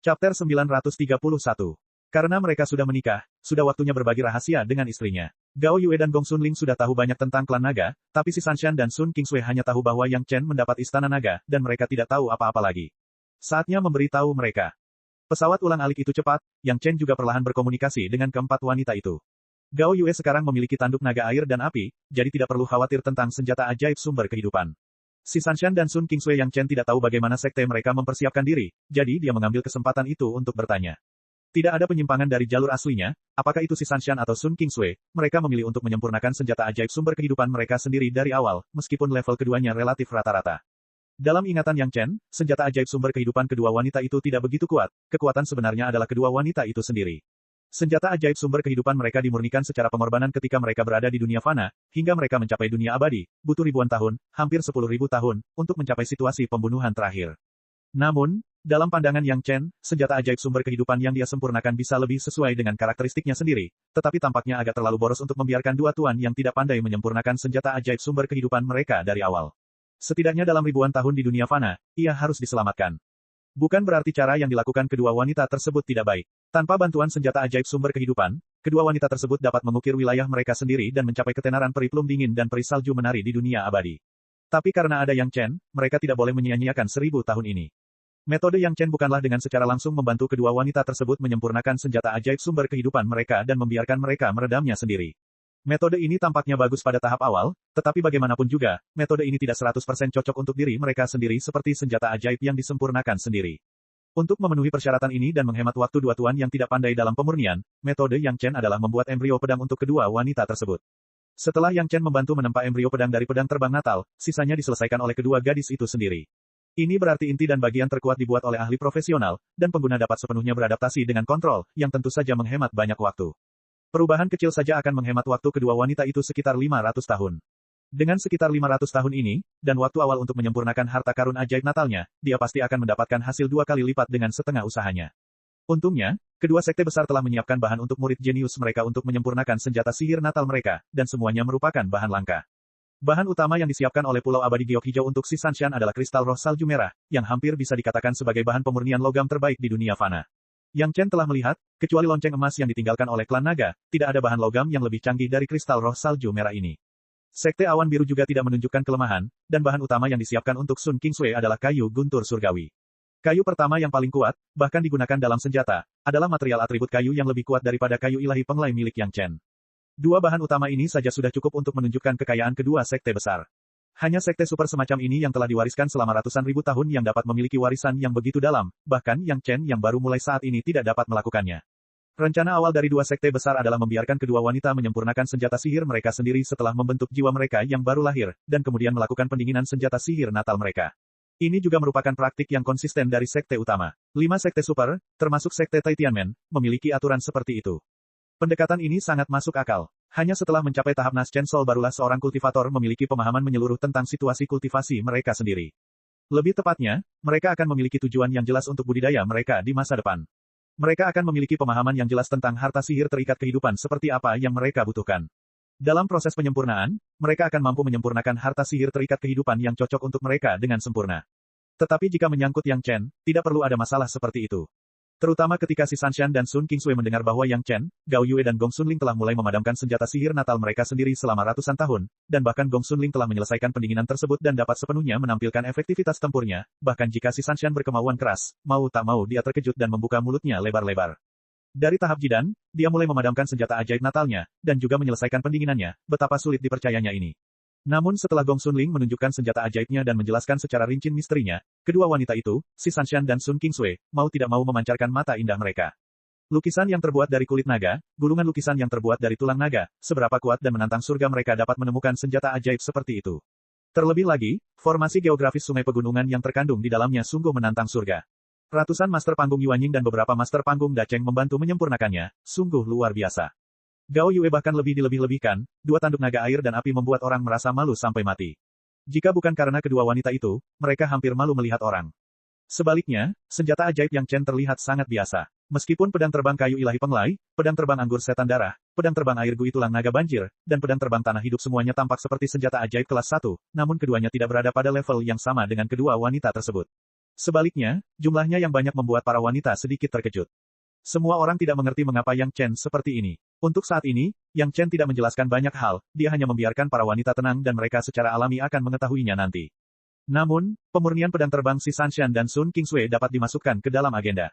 Chapter 931. Karena mereka sudah menikah, sudah waktunya berbagi rahasia dengan istrinya. Gao Yue dan Gong Sunling sudah tahu banyak tentang klan naga, tapi si Sanshan dan Sun Kingsui hanya tahu bahwa Yang Chen mendapat istana naga, dan mereka tidak tahu apa-apa lagi. Saatnya memberi tahu mereka. Pesawat ulang-alik itu cepat, Yang Chen juga perlahan berkomunikasi dengan keempat wanita itu. Gao Yue sekarang memiliki tanduk naga air dan api, jadi tidak perlu khawatir tentang senjata ajaib sumber kehidupan. Si Sanshan dan Sun Kingsui Yang Chen tidak tahu bagaimana sekte mereka mempersiapkan diri, jadi dia mengambil kesempatan itu untuk bertanya. Tidak ada penyimpangan dari jalur aslinya, apakah itu si Sanshan atau Sun Kingsui, mereka memilih untuk menyempurnakan senjata ajaib sumber kehidupan mereka sendiri dari awal, meskipun level keduanya relatif rata-rata. Dalam ingatan Yang Chen, senjata ajaib sumber kehidupan kedua wanita itu tidak begitu kuat, kekuatan sebenarnya adalah kedua wanita itu sendiri. Senjata ajaib sumber kehidupan mereka dimurnikan secara pengorbanan ketika mereka berada di dunia fana, hingga mereka mencapai dunia abadi, butuh ribuan tahun, hampir 10.000 tahun, untuk mencapai situasi pembunuhan terakhir. Namun, dalam pandangan Yang Chen, senjata ajaib sumber kehidupan yang dia sempurnakan bisa lebih sesuai dengan karakteristiknya sendiri, tetapi tampaknya agak terlalu boros untuk membiarkan dua tuan yang tidak pandai menyempurnakan senjata ajaib sumber kehidupan mereka dari awal. Setidaknya dalam ribuan tahun di dunia fana, ia harus diselamatkan. Bukan berarti cara yang dilakukan kedua wanita tersebut tidak baik. Tanpa bantuan senjata ajaib sumber kehidupan, kedua wanita tersebut dapat mengukir wilayah mereka sendiri dan mencapai ketenaran peri plum dingin dan peri salju menari di dunia abadi. Tapi karena ada Yang Chen, mereka tidak boleh menyia-nyiakan 1000 tahun ini. Metode Yang Chen bukanlah dengan secara langsung membantu kedua wanita tersebut menyempurnakan senjata ajaib sumber kehidupan mereka dan membiarkan mereka meredamnya sendiri. Metode ini tampaknya bagus pada tahap awal, tetapi bagaimanapun juga, metode ini tidak 100% cocok untuk diri mereka sendiri seperti senjata ajaib yang disempurnakan sendiri. Untuk memenuhi persyaratan ini dan menghemat waktu dua tuan yang tidak pandai dalam pemurnian, metode Yang Chen adalah membuat embrio pedang untuk kedua wanita tersebut. Setelah Yang Chen membantu menempa embrio pedang dari pedang terbang Natal, sisanya diselesaikan oleh kedua gadis itu sendiri. Ini berarti inti dan bagian terkuat dibuat oleh ahli profesional, dan pengguna dapat sepenuhnya beradaptasi dengan kontrol, yang tentu saja menghemat banyak waktu. Perubahan kecil saja akan menghemat waktu kedua wanita itu sekitar 500 tahun. Dengan sekitar 500 tahun ini, dan waktu awal untuk menyempurnakan harta karun ajaib Natalnya, dia pasti akan mendapatkan hasil 2 kali lipat dengan setengah usahanya. Untungnya, kedua sekte besar telah menyiapkan bahan untuk murid jenius mereka untuk menyempurnakan senjata sihir Natal mereka, dan semuanya merupakan bahan langka. Bahan utama yang disiapkan oleh Pulau Abadi Giok Hijau untuk si Sanshan adalah kristal roh salju merah, yang hampir bisa dikatakan sebagai bahan pemurnian logam terbaik di dunia fana. Yang Chen telah melihat, kecuali lonceng emas yang ditinggalkan oleh klan naga, tidak ada bahan logam yang lebih canggih dari kristal roh salju merah ini. Sekte awan biru juga tidak menunjukkan kelemahan, dan bahan utama yang disiapkan untuk Sun Kingsui adalah kayu guntur surgawi. Kayu pertama yang paling kuat, bahkan digunakan dalam senjata, adalah material atribut kayu yang lebih kuat daripada kayu ilahi penglai milik Yang Chen. Dua bahan utama ini saja sudah cukup untuk menunjukkan kekayaan kedua sekte besar. Hanya sekte super semacam ini yang telah diwariskan selama ratusan ribu tahun yang dapat memiliki warisan yang begitu dalam, bahkan Yang Chen yang baru mulai saat ini tidak dapat melakukannya. Rencana awal dari dua sekte besar adalah membiarkan kedua wanita menyempurnakan senjata sihir mereka sendiri setelah membentuk jiwa mereka yang baru lahir, dan kemudian melakukan pendinginan senjata sihir Natal mereka. Ini juga merupakan praktik yang konsisten dari sekte utama. 5 sekte super, termasuk sekte Taitianmen, memiliki aturan seperti itu. Pendekatan ini sangat masuk akal. Hanya setelah mencapai tahap Nas Chen Sol barulah seorang kultivator memiliki pemahaman menyeluruh tentang situasi kultivasi mereka sendiri. Lebih tepatnya, mereka akan memiliki tujuan yang jelas untuk budidaya mereka di masa depan. Mereka akan memiliki pemahaman yang jelas tentang harta sihir terikat kehidupan seperti apa yang mereka butuhkan. Dalam proses penyempurnaan, mereka akan mampu menyempurnakan harta sihir terikat kehidupan yang cocok untuk mereka dengan sempurna. Tetapi jika menyangkut Yang Chen, tidak perlu ada masalah seperti itu. Terutama ketika si Sanshan dan Sun Kingsui mendengar bahwa Yang Chen, Gao Yue dan Gong Sunling telah mulai memadamkan senjata sihir Natal mereka sendiri selama ratusan tahun, dan bahkan Gong Sunling telah menyelesaikan pendinginan tersebut dan dapat sepenuhnya menampilkan efektivitas tempurnya, bahkan jika si Sanshan berkemauan keras, mau tak mau dia terkejut dan membuka mulutnya lebar-lebar. Dari tahap jidan, dia mulai memadamkan senjata ajaib Natalnya, dan juga menyelesaikan pendinginannya, betapa sulit dipercayanya ini. Namun setelah Gong Sunling menunjukkan senjata ajaibnya dan menjelaskan secara rinci misterinya, kedua wanita itu, si Sanshan dan Sun Kingsui, mau tidak mau memancarkan mata indah mereka. Lukisan yang terbuat dari kulit naga, gulungan lukisan yang terbuat dari tulang naga, seberapa kuat dan menantang surga mereka dapat menemukan senjata ajaib seperti itu. Terlebih lagi, formasi geografis sungai pegunungan yang terkandung di dalamnya sungguh menantang surga. Ratusan master panggung Yuanying dan beberapa master panggung Dacheng membantu menyempurnakannya, sungguh luar biasa. Gao Yue bahkan lebih dilebih-lebihkan, 2 tanduk naga air dan api membuat orang merasa malu sampai mati. Jika bukan karena kedua wanita itu, mereka hampir malu melihat orang. Sebaliknya, senjata ajaib Yang Chen terlihat sangat biasa. Meskipun pedang terbang kayu ilahi penglai, pedang terbang anggur setan darah, pedang terbang air gui tulang naga banjir, dan pedang terbang tanah hidup semuanya tampak seperti senjata ajaib kelas 1, namun keduanya tidak berada pada level yang sama dengan kedua wanita tersebut. Sebaliknya, jumlahnya yang banyak membuat para wanita sedikit terkejut. Semua orang tidak mengerti mengapa Yang Chen seperti ini. Untuk saat ini, Yang Chen tidak menjelaskan banyak hal, dia hanya membiarkan para wanita tenang dan mereka secara alami akan mengetahuinya nanti. Namun, pemurnian pedang terbang Si Sanshan dan Sun Kingsway dapat dimasukkan ke dalam agenda.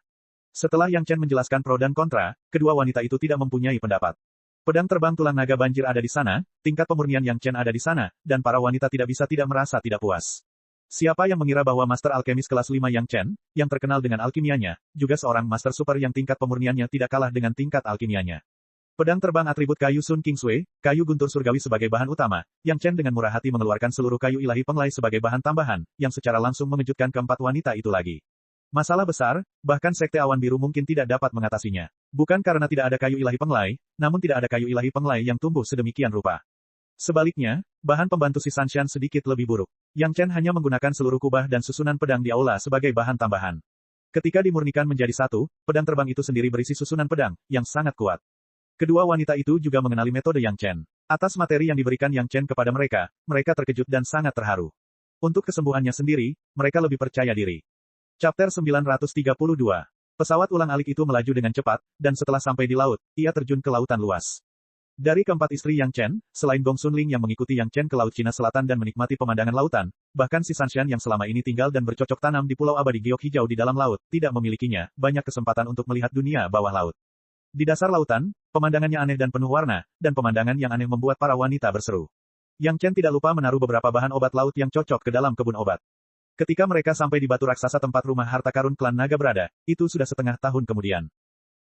Setelah Yang Chen menjelaskan pro dan kontra, kedua wanita itu tidak mempunyai pendapat. Pedang terbang tulang naga banjir ada di sana, tingkat pemurnian Yang Chen ada di sana, dan para wanita tidak bisa tidak merasa tidak puas. Siapa yang mengira bahwa Master Alkemis kelas 5 Yang Chen, yang terkenal dengan alkimianya, juga seorang Master Super yang tingkat pemurniannya tidak kalah dengan tingkat alkimianya. Pedang terbang atribut kayu Sun Kingsway, kayu guntur surgawi sebagai bahan utama, Yang Chen dengan murah hati mengeluarkan seluruh kayu ilahi penglai sebagai bahan tambahan, yang secara langsung mengejutkan keempat wanita itu lagi. Masalah besar, bahkan Sekte Awan Biru mungkin tidak dapat mengatasinya. Bukan karena tidak ada kayu ilahi penglai, namun tidak ada kayu ilahi penglai yang tumbuh sedemikian rupa. Sebaliknya, bahan pembantu Si Sanshan sedikit lebih buruk. Yang Chen hanya menggunakan seluruh kubah dan susunan pedang di aula sebagai bahan tambahan. Ketika dimurnikan menjadi satu, pedang terbang itu sendiri berisi susunan pedang, yang sangat kuat. Kedua wanita itu juga mengenali metode Yang Chen. Atas materi yang diberikan Yang Chen kepada mereka, mereka terkejut dan sangat terharu. Untuk kesembuhannya sendiri, mereka lebih percaya diri. Chapter 932. Pesawat ulang-alik itu melaju dengan cepat, dan setelah sampai di laut, ia terjun ke lautan luas. Dari keempat istri Yang Chen, selain Gong Sunling yang mengikuti Yang Chen ke Laut Cina Selatan dan menikmati pemandangan lautan, bahkan Si Sanshan yang selama ini tinggal dan bercocok tanam di Pulau Abadi Giok Hijau di dalam laut, tidak memilikinya banyak kesempatan untuk melihat dunia bawah laut. Di dasar lautan, pemandangannya aneh dan penuh warna, dan pemandangan yang aneh membuat para wanita berseru. Yang Chen tidak lupa menaruh beberapa bahan obat laut yang cocok ke dalam kebun obat. Ketika mereka sampai di batu raksasa tempat rumah harta karun klan naga berada, itu sudah setengah tahun kemudian.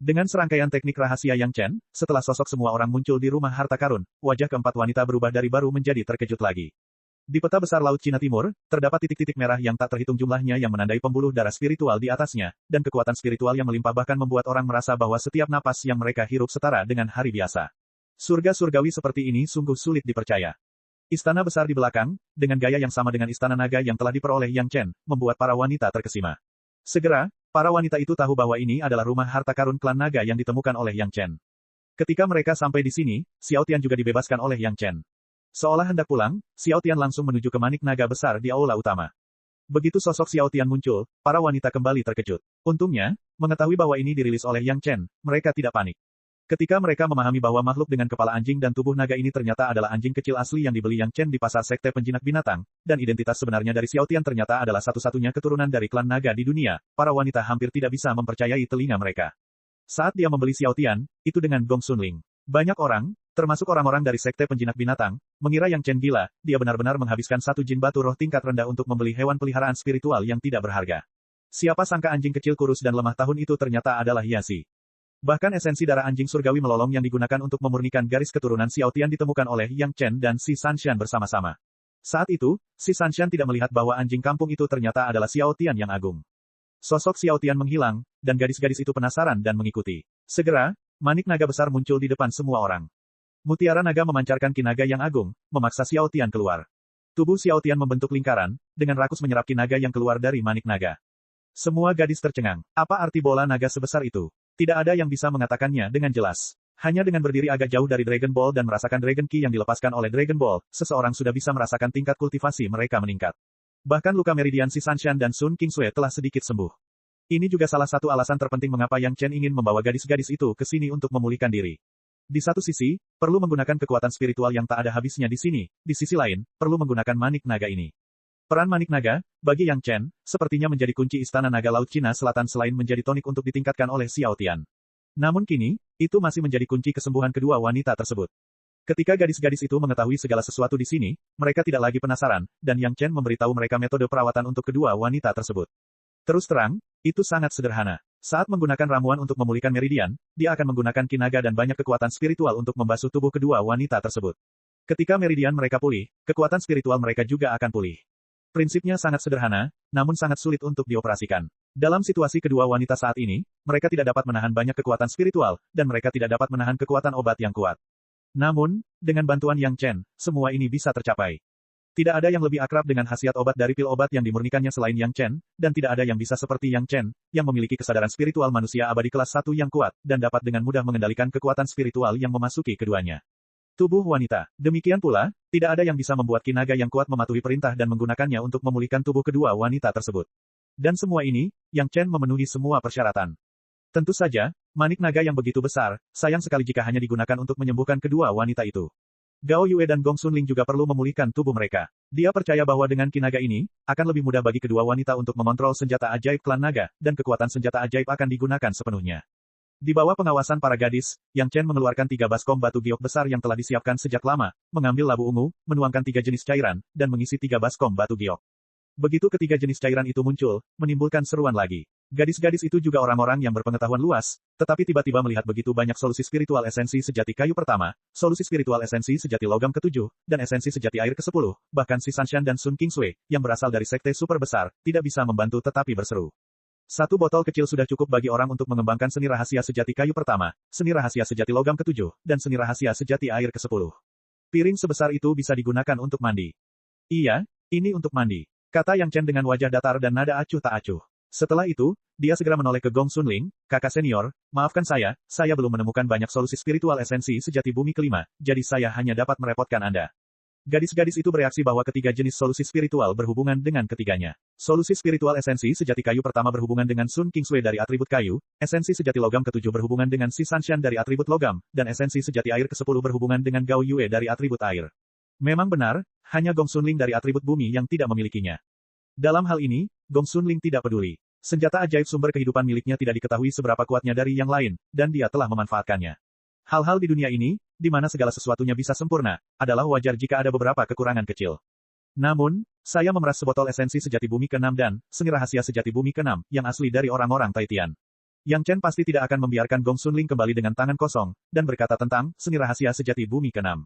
Dengan serangkaian teknik rahasia Yang Chen, setelah sosok semua orang muncul di rumah harta karun, wajah keempat wanita berubah dari baru menjadi terkejut lagi. Di peta besar Laut Cina Timur, terdapat titik-titik merah yang tak terhitung jumlahnya yang menandai pembuluh darah spiritual di atasnya, dan kekuatan spiritual yang melimpah bahkan membuat orang merasa bahwa setiap napas yang mereka hirup setara dengan hari biasa. Surga surgawi seperti ini sungguh sulit dipercaya. Istana besar di belakang, dengan gaya yang sama dengan istana naga yang telah diperoleh Yang Chen, membuat para wanita terkesima. Segera, para wanita itu tahu bahwa ini adalah rumah harta karun klan naga yang ditemukan oleh Yang Chen. Ketika mereka sampai di sini, Xiao Tian juga dibebaskan oleh Yang Chen. Seolah hendak pulang, Xiao Tian langsung menuju ke manik naga besar di aula utama. Begitu sosok Xiao Tian muncul, para wanita kembali terkejut. Untungnya, mengetahui bahwa ini dirilis oleh Yang Chen, mereka tidak panik. Ketika mereka memahami bahwa makhluk dengan kepala anjing dan tubuh naga ini ternyata adalah anjing kecil asli yang dibeli Yang Chen di pasar sekte penjinak binatang, dan identitas sebenarnya dari Xiao Tian ternyata adalah satu-satunya keturunan dari klan naga di dunia, para wanita hampir tidak bisa mempercayai telinga mereka. Saat dia membeli Xiao Tian, itu dengan Gong Sunling. Banyak orang, termasuk orang-orang dari sekte penjinak binatang, mengira Yang Chen gila, dia benar-benar menghabiskan satu jin batu roh tingkat rendah untuk membeli hewan peliharaan spiritual yang tidak berharga. Siapa sangka anjing kecil kurus dan lemah tahun itu ternyata adalah hiasi. Bahkan esensi darah anjing surgawi melolong yang digunakan untuk memurnikan garis keturunan Xiao Tian ditemukan oleh Yang Chen dan Si Sanshan bersama-sama. Saat itu, Si Sanshan tidak melihat bahwa anjing kampung itu ternyata adalah Xiao Tian yang agung. Sosok Xiao Tian menghilang, dan gadis-gadis itu penasaran dan mengikuti. Segera, manik naga besar muncul di depan semua orang. Mutiara naga memancarkan ki naga yang agung, memaksa Xiao Tian keluar. Tubuh Xiao Tian membentuk lingkaran, dengan rakus menyerap ki naga yang keluar dari manik naga. Semua gadis tercengang. Apa arti bola naga sebesar itu? Tidak ada yang bisa mengatakannya dengan jelas. Hanya dengan berdiri agak jauh dari Dragon Ball dan merasakan Dragon Ki yang dilepaskan oleh Dragon Ball, seseorang sudah bisa merasakan tingkat kultivasi mereka meningkat. Bahkan luka meridian Si Sanshan dan Sun Kingsway telah sedikit sembuh. Ini juga salah satu alasan terpenting mengapa Yang Chen ingin membawa gadis-gadis itu ke sini untuk memulihkan diri. Di satu sisi, perlu menggunakan kekuatan spiritual yang tak ada habisnya di sini, di sisi lain, perlu menggunakan manik naga ini. Peran manik naga, bagi Yang Chen, sepertinya menjadi kunci istana naga Laut Cina Selatan selain menjadi tonik untuk ditingkatkan oleh Xiao Tian. Namun kini, itu masih menjadi kunci kesembuhan kedua wanita tersebut. Ketika gadis-gadis itu mengetahui segala sesuatu di sini, mereka tidak lagi penasaran, dan Yang Chen memberitahu mereka metode perawatan untuk kedua wanita tersebut. Terus terang, itu sangat sederhana. Saat menggunakan ramuan untuk memulihkan meridian, dia akan menggunakan ki naga dan banyak kekuatan spiritual untuk membasuh tubuh kedua wanita tersebut. Ketika meridian mereka pulih, kekuatan spiritual mereka juga akan pulih. Prinsipnya sangat sederhana, namun sangat sulit untuk dioperasikan. Dalam situasi kedua wanita saat ini, mereka tidak dapat menahan banyak kekuatan spiritual, dan mereka tidak dapat menahan kekuatan obat yang kuat. Namun, dengan bantuan Yang Chen, semua ini bisa tercapai. Tidak ada yang lebih akrab dengan khasiat obat dari pil obat yang dimurnikannya selain Yang Chen, dan tidak ada yang bisa seperti Yang Chen, yang memiliki kesadaran spiritual manusia abadi kelas 1 yang kuat, dan dapat dengan mudah mengendalikan kekuatan spiritual yang memasuki keduanya. Tubuh wanita. Demikian pula, tidak ada yang bisa membuat ki naga yang kuat mematuhi perintah dan menggunakannya untuk memulihkan tubuh kedua wanita tersebut. Dan semua ini, Yang Chen memenuhi semua persyaratan. Tentu saja, manik naga yang begitu besar, sayang sekali jika hanya digunakan untuk menyembuhkan kedua wanita itu. Gao Yue dan Gong Xunling juga perlu memulihkan tubuh mereka. Dia percaya bahwa dengan ki naga ini, akan lebih mudah bagi kedua wanita untuk mengontrol senjata ajaib klan naga, dan kekuatan senjata ajaib akan digunakan sepenuhnya. Di bawah pengawasan para gadis, Yang Chen mengeluarkan 3 baskom batu giok besar yang telah disiapkan sejak lama, mengambil labu ungu, menuangkan 3 jenis cairan, dan mengisi 3 baskom batu giok. Begitu ketiga jenis cairan itu muncul, menimbulkan seruan lagi. Gadis-gadis itu juga orang-orang yang berpengetahuan luas, tetapi tiba-tiba melihat begitu banyak solusi spiritual esensi sejati kayu pertama, solusi spiritual esensi sejati logam ke-7, dan esensi sejati air ke-10, bahkan si Sanshan dan Sun Kingsui, yang berasal dari sekte super besar, tidak bisa membantu tetapi berseru. 1 botol kecil sudah cukup bagi orang untuk mengembangkan seni rahasia sejati kayu pertama, seni rahasia sejati logam ke-7, dan seni rahasia sejati air ke-10. Piring sebesar itu bisa digunakan untuk mandi. Iya, ini untuk mandi, kata Yang Chen dengan wajah datar dan nada acuh tak acuh. Setelah itu, dia segera menoleh ke Gong Xunling, kakak senior, maafkan saya belum menemukan banyak solusi spiritual esensi sejati bumi kelima, jadi saya hanya dapat merepotkan Anda. Gadis-gadis itu bereaksi bahwa ketiga jenis solusi spiritual berhubungan dengan ketiganya. Solusi spiritual esensi sejati kayu pertama berhubungan dengan Sun Kingsui dari atribut kayu, esensi sejati logam ke-7 berhubungan dengan Si Sanshan dari atribut logam, dan esensi sejati air ke-10 berhubungan dengan Gao Yue dari atribut air. Memang benar, hanya Gong Xunling dari atribut bumi yang tidak memilikinya. Dalam hal ini, Gong Xunling tidak peduli. Senjata ajaib sumber kehidupan miliknya tidak diketahui seberapa kuatnya dari yang lain, dan dia telah memanfaatkannya. Hal-hal di dunia ini, di mana segala sesuatunya bisa sempurna, adalah wajar jika ada beberapa kekurangan kecil. Namun, saya memeras sebotol esensi sejati bumi ke-6 dan seni rahasia sejati bumi ke-6 yang asli dari orang-orang Taitian. Yang Chen pasti tidak akan membiarkan Gong Xunling kembali dengan tangan kosong, dan berkata tentang seni rahasia sejati bumi ke-6.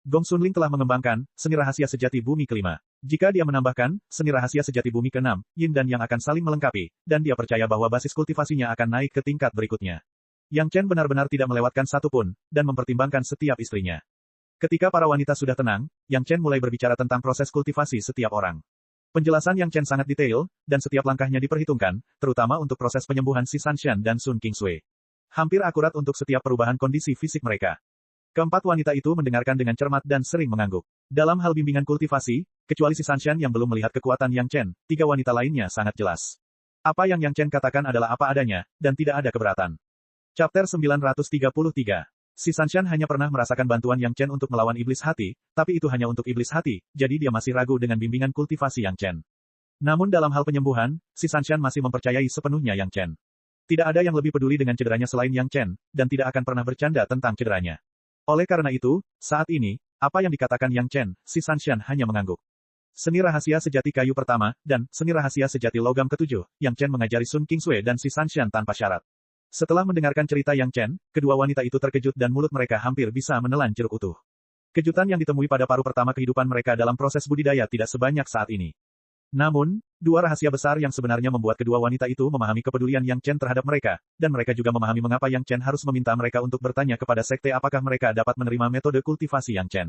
Gong Xunling telah mengembangkan seni rahasia sejati bumi ke-5. Jika dia menambahkan seni rahasia sejati bumi ke-6, Yin dan Yang akan saling melengkapi, dan dia percaya bahwa basis kultivasinya akan naik ke tingkat berikutnya. Yang Chen benar-benar tidak melewatkan satu pun, dan mempertimbangkan setiap istrinya. Ketika para wanita sudah tenang, Yang Chen mulai berbicara tentang proses kultivasi setiap orang. Penjelasan Yang Chen sangat detail, dan setiap langkahnya diperhitungkan, terutama untuk proses penyembuhan Si Sanshan dan Sun Kingsui. Hampir akurat untuk setiap perubahan kondisi fisik mereka. Keempat wanita itu mendengarkan dengan cermat dan sering mengangguk. Dalam hal bimbingan kultivasi, kecuali Si Sanshan yang belum melihat kekuatan Yang Chen, 3 wanita lainnya sangat jelas. Apa yang Yang Chen katakan adalah apa adanya, dan tidak ada keberatan. Chapter 933. Si Sanshan hanya pernah merasakan bantuan Yang Chen untuk melawan iblis hati, tapi itu hanya untuk iblis hati, jadi dia masih ragu dengan bimbingan kultivasi Yang Chen. Namun dalam hal penyembuhan, si Sanshan masih mempercayai sepenuhnya Yang Chen. Tidak ada yang lebih peduli dengan cederanya selain Yang Chen, dan tidak akan pernah bercanda tentang cederanya. Oleh karena itu, saat ini, apa yang dikatakan Yang Chen, si Sanshan hanya mengangguk. Seni rahasia sejati kayu pertama, dan seni rahasia sejati logam ke-7, Yang Chen mengajari Sun Kingsui dan si Sanshan tanpa syarat. Setelah mendengarkan cerita Yang Chen, kedua wanita itu terkejut dan mulut mereka hampir bisa menelan jeruk utuh. Kejutan yang ditemui pada paruh pertama kehidupan mereka dalam proses budidaya tidak sebanyak saat ini. Namun, 2 rahasia besar yang sebenarnya membuat kedua wanita itu memahami kepedulian Yang Chen terhadap mereka, dan mereka juga memahami mengapa Yang Chen harus meminta mereka untuk bertanya kepada sekte apakah mereka dapat menerima metode kultivasi Yang Chen.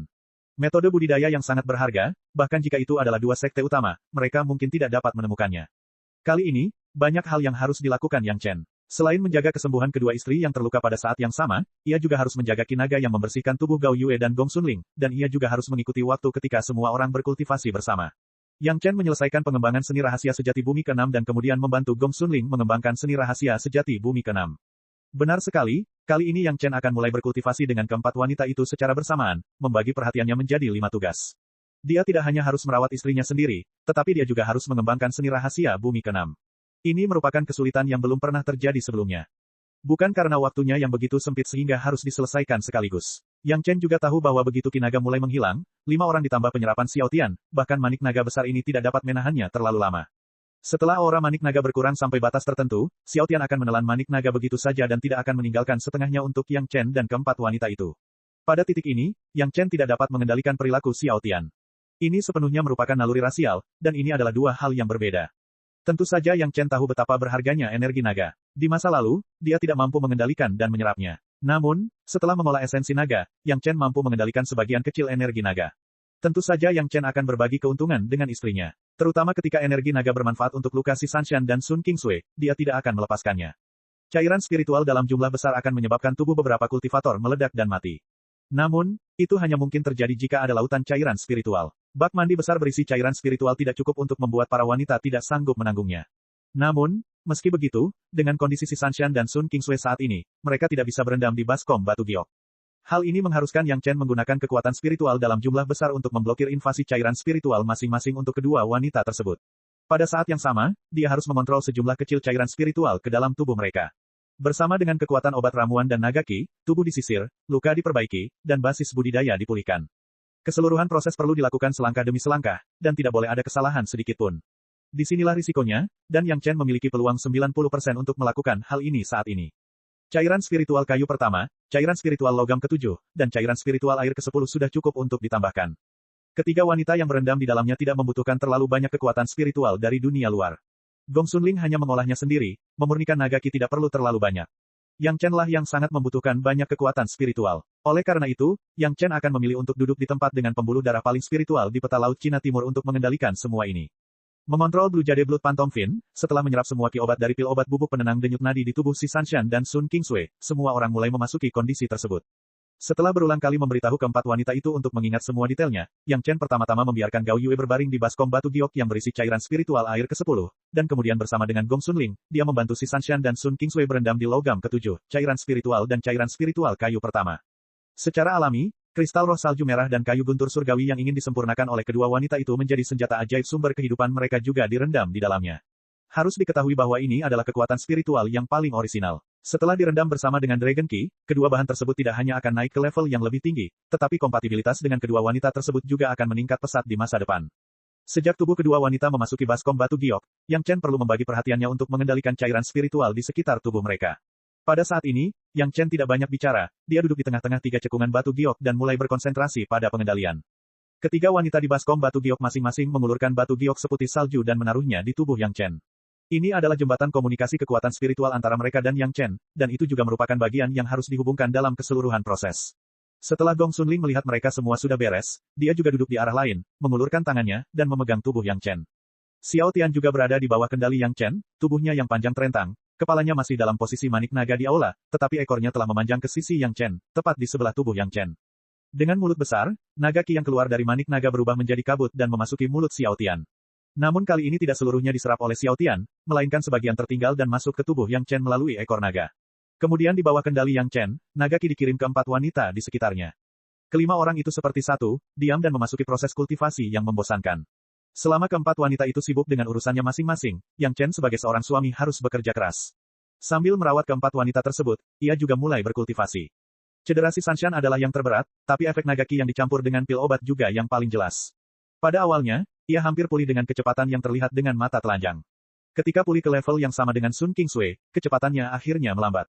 Metode budidaya yang sangat berharga, bahkan jika itu adalah 2 sekte utama, mereka mungkin tidak dapat menemukannya. Kali ini, banyak hal yang harus dilakukan Yang Chen. Selain menjaga kesembuhan kedua istri yang terluka pada saat yang sama, ia juga harus menjaga kinaga yang membersihkan tubuh Gao Yue dan Gong Xunling, dan ia juga harus mengikuti waktu ketika semua orang berkultivasi bersama. Yang Chen menyelesaikan pengembangan seni rahasia sejati bumi ke-6 dan kemudian membantu Gong Xunling mengembangkan seni rahasia sejati bumi ke-6. Benar sekali, kali ini Yang Chen akan mulai berkultivasi dengan keempat wanita itu secara bersamaan, membagi perhatiannya menjadi 5 tugas. Dia tidak hanya harus merawat istrinya sendiri, tetapi dia juga harus mengembangkan seni rahasia bumi ke-6. Ini merupakan kesulitan yang belum pernah terjadi sebelumnya. Bukan karena waktunya yang begitu sempit sehingga harus diselesaikan sekaligus. Yang Chen juga tahu bahwa begitu kinaga mulai menghilang, 5 orang ditambah penyerapan Xiao Tian, bahkan manik naga besar ini tidak dapat menahannya terlalu lama. Setelah aura manik naga berkurang sampai batas tertentu, Xiao Tian akan menelan manik naga begitu saja dan tidak akan meninggalkan setengahnya untuk Yang Chen dan keempat wanita itu. Pada titik ini, Yang Chen tidak dapat mengendalikan perilaku Xiao Tian. Ini sepenuhnya merupakan naluri rasial, dan ini adalah 2 hal yang berbeda. Tentu saja Yang Chen tahu betapa berharganya energi naga. Di masa lalu, dia tidak mampu mengendalikan dan menyerapnya. Namun, setelah mengolah esensi naga, Yang Chen mampu mengendalikan sebagian kecil energi naga. Tentu saja Yang Chen akan berbagi keuntungan dengan istrinya. Terutama ketika energi naga bermanfaat untuk luka Si Sanshan dan Sun Kingsui, dia tidak akan melepaskannya. Cairan spiritual dalam jumlah besar akan menyebabkan tubuh beberapa kultivator meledak dan mati. Namun, itu hanya mungkin terjadi jika ada lautan cairan spiritual. Bak mandi besar berisi cairan spiritual tidak cukup untuk membuat para wanita tidak sanggup menanggungnya. Namun, meski begitu, dengan kondisi si Sanshan dan Sun Kingsway saat ini, mereka tidak bisa berendam di baskom batu giok. Hal ini mengharuskan Yang Chen menggunakan kekuatan spiritual dalam jumlah besar untuk memblokir invasi cairan spiritual masing-masing untuk kedua wanita tersebut. Pada saat yang sama, dia harus mengontrol sejumlah kecil cairan spiritual ke dalam tubuh mereka. Bersama dengan kekuatan obat ramuan dan nagaki, tubuh disisir, luka diperbaiki, dan basis budidaya dipulihkan. Keseluruhan proses perlu dilakukan selangkah demi selangkah, dan tidak boleh ada kesalahan sedikitpun. Disinilah risikonya, dan Yang Chen memiliki peluang 90% untuk melakukan hal ini saat ini. Cairan spiritual kayu pertama, cairan spiritual logam ke-7, dan cairan spiritual air ke-10 sudah cukup untuk ditambahkan. Ketiga wanita yang berendam di dalamnya tidak membutuhkan terlalu banyak kekuatan spiritual dari dunia luar. Gong Sunling hanya mengolahnya sendiri, memurnikan nagaki tidak perlu terlalu banyak. Yang Chen lah yang sangat membutuhkan banyak kekuatan spiritual. Oleh karena itu, Yang Chen akan memilih untuk duduk di tempat dengan pembuluh darah paling spiritual di peta laut Cina Timur untuk mengendalikan semua ini. Mengontrol Blue Jade Blood Phantom Fin, setelah menyerap semua ki obat dari pil obat bubuk penenang denyut nadi di tubuh si Sanshan dan Sun Kingsway, semua orang mulai memasuki kondisi tersebut. Setelah berulang kali memberitahu keempat wanita itu untuk mengingat semua detailnya, Yang Chen pertama-tama membiarkan Gao Yue berbaring di baskom batu giok yang berisi cairan spiritual air ke-10, dan kemudian bersama dengan Gong Sunling, dia membantu si Sanshan dan Sun Kingsway berendam di logam ke-7, cairan spiritual dan cairan spiritual kayu pertama. Secara alami, kristal roh salju merah dan kayu guntur surgawi yang ingin disempurnakan oleh kedua wanita itu menjadi senjata ajaib sumber kehidupan mereka juga direndam di dalamnya. Harus diketahui bahwa ini adalah kekuatan spiritual yang paling orisinal. Setelah direndam bersama dengan Dragon Ki, kedua bahan tersebut tidak hanya akan naik ke level yang lebih tinggi, tetapi kompatibilitas dengan kedua wanita tersebut juga akan meningkat pesat di masa depan. Sejak tubuh kedua wanita memasuki baskom batu giok, Yang Chen perlu membagi perhatiannya untuk mengendalikan cairan spiritual di sekitar tubuh mereka. Pada saat ini, Yang Chen tidak banyak bicara, dia duduk di tengah-tengah tiga cekungan batu giok dan mulai berkonsentrasi pada pengendalian. Ketiga wanita di baskom batu giok masing-masing mengulurkan batu giok seputih salju dan menaruhnya di tubuh Yang Chen. Ini adalah jembatan komunikasi kekuatan spiritual antara mereka dan Yang Chen, dan itu juga merupakan bagian yang harus dihubungkan dalam keseluruhan proses. Setelah Gong Sunling melihat mereka semua sudah beres, dia juga duduk di arah lain, mengulurkan tangannya, dan memegang tubuh Yang Chen. Xiao Tian juga berada di bawah kendali Yang Chen, tubuhnya yang panjang terentang, kepalanya masih dalam posisi manik naga di aula, tetapi ekornya telah memanjang ke sisi Yang Chen, tepat di sebelah tubuh Yang Chen. Dengan mulut besar, naga ki yang keluar dari manik naga berubah menjadi kabut dan memasuki mulut Xiao Tian. Namun kali ini tidak seluruhnya diserap oleh Xiao Tian, melainkan sebagian tertinggal dan masuk ke tubuh Yang Chen melalui ekor naga. Kemudian di bawah kendali Yang Chen, naga ki dikirim ke 4 wanita di sekitarnya. Kelima orang itu seperti satu, diam dan memasuki proses kultivasi yang membosankan. Selama keempat wanita itu sibuk dengan urusannya masing-masing, Yang Chen sebagai seorang suami harus bekerja keras. Sambil merawat keempat wanita tersebut, ia juga mulai berkultivasi. Cedera si Sanshan adalah yang terberat, tapi efek nagaki yang dicampur dengan pil obat juga yang paling jelas. Pada awalnya, ia hampir pulih dengan kecepatan yang terlihat dengan mata telanjang. Ketika pulih ke level yang sama dengan Sun Kingsway, kecepatannya akhirnya melambat.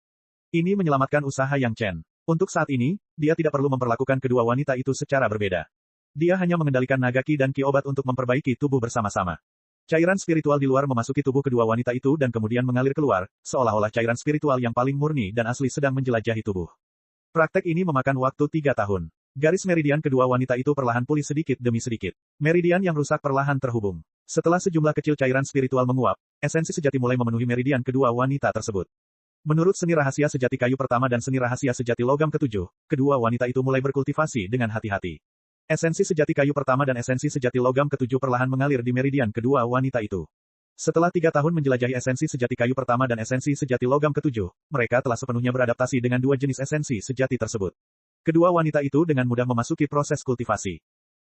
Ini menyelamatkan usaha Yang Chen. Untuk saat ini, dia tidak perlu memperlakukan kedua wanita itu secara berbeda. Dia hanya mengendalikan nagaki dan ki obat untuk memperbaiki tubuh bersama-sama. Cairan spiritual di luar memasuki tubuh kedua wanita itu dan kemudian mengalir keluar, seolah-olah cairan spiritual yang paling murni dan asli sedang menjelajahi tubuh. Praktek ini memakan waktu 3 tahun. Garis meridian kedua wanita itu perlahan pulih sedikit demi sedikit. Meridian yang rusak perlahan terhubung. Setelah sejumlah kecil cairan spiritual menguap, esensi sejati mulai memenuhi meridian kedua wanita tersebut. Menurut seni rahasia sejati kayu pertama dan seni rahasia sejati logam ke-7, kedua wanita itu mulai berkultivasi dengan hati-hati. Esensi sejati kayu pertama dan esensi sejati logam ke-7 perlahan mengalir di meridian kedua wanita itu. Setelah 3 tahun menjelajahi esensi sejati kayu pertama dan esensi sejati logam ke-7, mereka telah sepenuhnya beradaptasi dengan dua jenis esensi sejati tersebut. Kedua wanita itu dengan mudah memasuki proses kultivasi.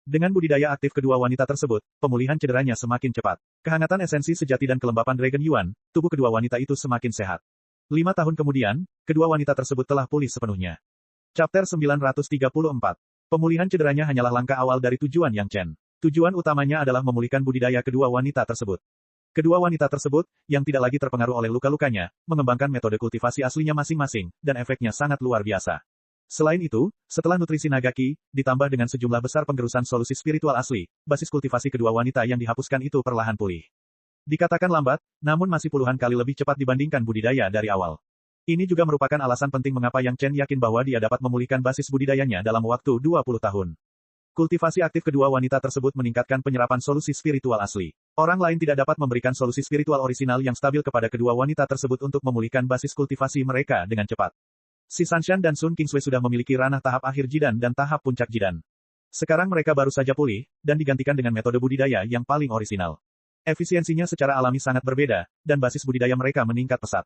Dengan budidaya aktif kedua wanita tersebut, pemulihan cederanya semakin cepat. Kehangatan esensi sejati dan kelembapan Dragon Yuan, tubuh kedua wanita itu semakin sehat. 5 tahun kemudian, kedua wanita tersebut telah pulih sepenuhnya. Chapter 934. Pemulihan cederanya hanyalah langkah awal dari tujuan Yang Chen. Tujuan utamanya adalah memulihkan budidaya kedua wanita tersebut. Kedua wanita tersebut, yang tidak lagi terpengaruh oleh luka-lukanya, mengembangkan metode kultivasi aslinya masing-masing, dan efeknya sangat luar biasa. Selain itu, setelah nutrisi nagaki, ditambah dengan sejumlah besar penggerusan solusi spiritual asli, basis kultivasi kedua wanita yang dihapuskan itu perlahan pulih. Dikatakan lambat, namun masih puluhan kali lebih cepat dibandingkan budidaya dari awal. Ini juga merupakan alasan penting mengapa Yang Chen yakin bahwa dia dapat memulihkan basis budidayanya dalam waktu 20 tahun. Kultivasi aktif kedua wanita tersebut meningkatkan penyerapan solusi spiritual asli. Orang lain tidak dapat memberikan solusi spiritual orisinal yang stabil kepada kedua wanita tersebut untuk memulihkan basis kultivasi mereka dengan cepat. Si Sanshan dan Sun Kingsway sudah memiliki ranah tahap akhir jidan dan tahap puncak jidan. Sekarang mereka baru saja pulih, dan digantikan dengan metode budidaya yang paling orisinal. Efisiensinya secara alami sangat berbeda, dan basis budidaya mereka meningkat pesat.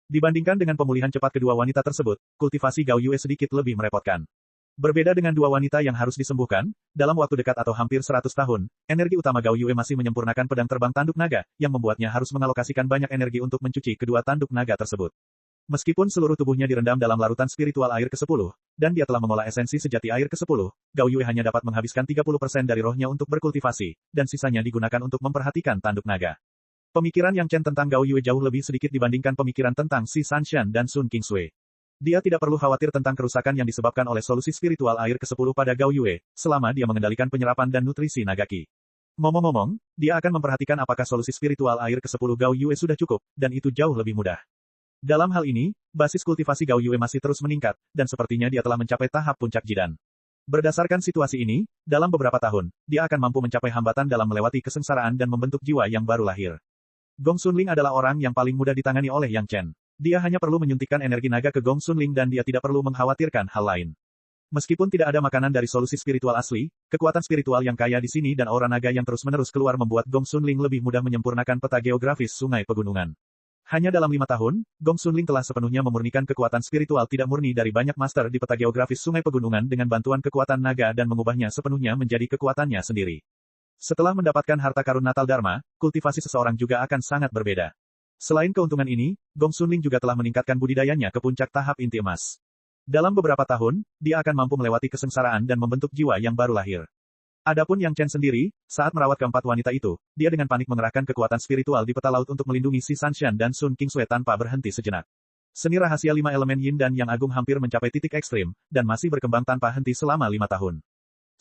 Dibandingkan dengan pemulihan cepat kedua wanita tersebut, kultivasi Gao Yue sedikit lebih merepotkan. Berbeda dengan dua wanita yang harus disembuhkan, dalam waktu dekat atau hampir 100 tahun, energi utama Gao Yue masih menyempurnakan pedang terbang tanduk naga, yang membuatnya harus mengalokasikan banyak energi untuk mencuci kedua tanduk naga tersebut. Meskipun seluruh tubuhnya direndam dalam larutan spiritual air ke-10, dan dia telah mengolah esensi sejati air ke-10, Gao Yue hanya dapat menghabiskan 30% dari rohnya untuk berkultivasi, dan sisanya digunakan untuk memperhatikan tanduk naga. Pemikiran Yang Chen tentang Gao Yue jauh lebih sedikit dibandingkan pemikiran tentang Si Sanshan dan Sun Qingsui. Dia tidak perlu khawatir tentang kerusakan yang disebabkan oleh solusi spiritual air ke-10 pada Gao Yue, selama dia mengendalikan penyerapan dan nutrisi nagaki. Ngomong-ngomong, dia akan memperhatikan apakah solusi spiritual air ke-10 Gao Yue sudah cukup, dan itu jauh lebih mudah. Dalam hal ini, basis kultivasi Gao Yue masih terus meningkat, dan sepertinya dia telah mencapai tahap puncak jidan. Berdasarkan situasi ini, dalam beberapa tahun, dia akan mampu mencapai hambatan dalam melewati kesengsaraan dan membentuk jiwa yang baru lahir. Gong Sunling adalah orang yang paling mudah ditangani oleh Yang Chen. Dia hanya perlu menyuntikkan energi naga ke Gong Sunling dan dia tidak perlu mengkhawatirkan hal lain. Meskipun tidak ada makanan dari solusi spiritual asli, kekuatan spiritual yang kaya di sini dan aura naga yang terus-menerus keluar membuat Gong Sunling lebih mudah menyempurnakan peta geografis sungai pegunungan. Hanya dalam 5 tahun, Gong Sunling telah sepenuhnya memurnikan kekuatan spiritual tidak murni dari banyak master di peta geografis sungai pegunungan dengan bantuan kekuatan naga dan mengubahnya sepenuhnya menjadi kekuatannya sendiri. Setelah mendapatkan harta karun Natal Dharma, kultivasi seseorang juga akan sangat berbeda. Selain keuntungan ini, Gong Sunling juga telah meningkatkan budidayanya ke puncak tahap inti emas. Dalam beberapa tahun, dia akan mampu melewati kesengsaraan dan membentuk jiwa yang baru lahir. Adapun Yang Chen sendiri, saat merawat keempat wanita itu, dia dengan panik mengerahkan kekuatan spiritual di peta laut untuk melindungi Si Sanshan dan Sun Qingsui tanpa berhenti sejenak. Seni rahasia 5 elemen Yin dan Yang Agung hampir mencapai titik ekstrim, dan masih berkembang tanpa henti selama 5 tahun.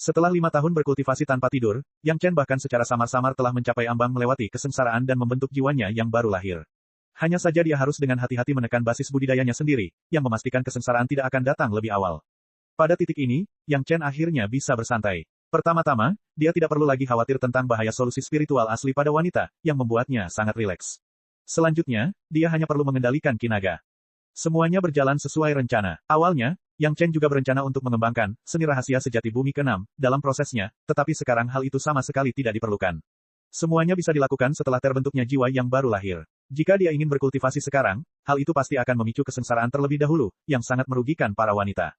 Setelah 5 tahun berkultivasi tanpa tidur, Yang Chen bahkan secara samar-samar telah mencapai ambang melewati kesengsaraan dan membentuk jiwanya yang baru lahir. Hanya saja dia harus dengan hati-hati menekan basis budidayanya sendiri, yang memastikan kesengsaraan tidak akan datang lebih awal. Pada titik ini, Yang Chen akhirnya bisa bersantai. Pertama-tama, dia tidak perlu lagi khawatir tentang bahaya solusi spiritual asli pada wanita, yang membuatnya sangat rileks. Selanjutnya, dia hanya perlu mengendalikan Ki Naga. Semuanya berjalan sesuai rencana. Awalnya, Yang Chen juga berencana untuk mengembangkan seni rahasia sejati bumi ke-6 dalam prosesnya, tetapi sekarang hal itu sama sekali tidak diperlukan. Semuanya bisa dilakukan setelah terbentuknya jiwa yang baru lahir. Jika dia ingin berkultivasi sekarang, hal itu pasti akan memicu kesengsaraan terlebih dahulu, yang sangat merugikan para wanita.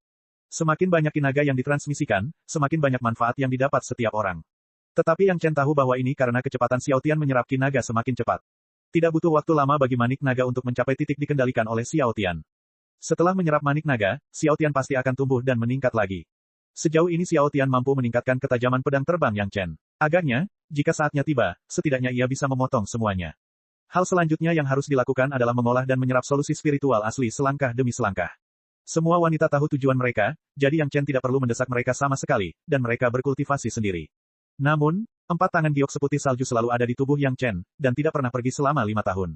Semakin banyak Ki Naga yang ditransmisikan, semakin banyak manfaat yang didapat setiap orang. Tetapi Yang Chen tahu bahwa ini karena kecepatan Xiao Tian menyerap Ki Naga semakin cepat. Tidak butuh waktu lama bagi manik naga untuk mencapai titik dikendalikan oleh Xiao Tian. Setelah menyerap manik naga, Xiao Tian pasti akan tumbuh dan meningkat lagi. Sejauh ini Xiao Tian mampu meningkatkan ketajaman pedang terbang Yang Chen. Agaknya, jika saatnya tiba, setidaknya ia bisa memotong semuanya. Hal selanjutnya yang harus dilakukan adalah mengolah dan menyerap solusi spiritual asli selangkah demi selangkah. Semua wanita tahu tujuan mereka, jadi Yang Chen tidak perlu mendesak mereka sama sekali, dan mereka berkultivasi sendiri. Namun, 4 tangan giok seputih salju selalu ada di tubuh Yang Chen, dan tidak pernah pergi selama 5 tahun.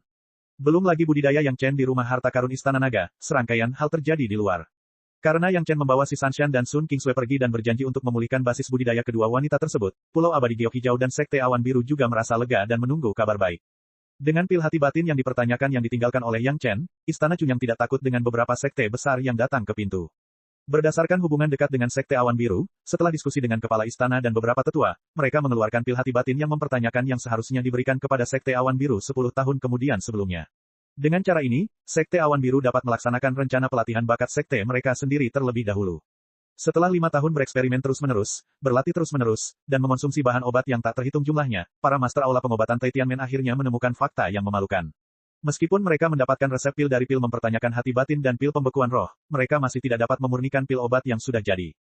Belum lagi budidaya Yang Chen di rumah harta karun Istana Naga, serangkaian hal terjadi di luar. Karena Yang Chen membawa Si Sanshan dan Sun Qingsui pergi dan berjanji untuk memulihkan basis budidaya kedua wanita tersebut, Pulau Abadi Giok Hijau dan Sekte Awan Biru juga merasa lega dan menunggu kabar baik. Dengan pil hati batin yang dipertanyakan yang ditinggalkan oleh Yang Chen, Istana Cunyang tidak takut dengan beberapa sekte besar yang datang ke pintu. Berdasarkan hubungan dekat dengan Sekte Awan Biru, setelah diskusi dengan kepala istana dan beberapa tetua, mereka mengeluarkan pil hati batin yang mempertanyakan yang seharusnya diberikan kepada Sekte Awan Biru 10 tahun kemudian sebelumnya. Dengan cara ini, Sekte Awan Biru dapat melaksanakan rencana pelatihan bakat sekte mereka sendiri terlebih dahulu. Setelah 5 tahun bereksperimen terus-menerus, berlatih terus-menerus, dan mengonsumsi bahan obat yang tak terhitung jumlahnya, para master aula pengobatan Taitianmen akhirnya menemukan fakta yang memalukan. Meskipun mereka mendapatkan resep pil dari pil mempertanyakan hati batin dan pil pembekuan roh, mereka masih tidak dapat memurnikan pil obat yang sudah jadi.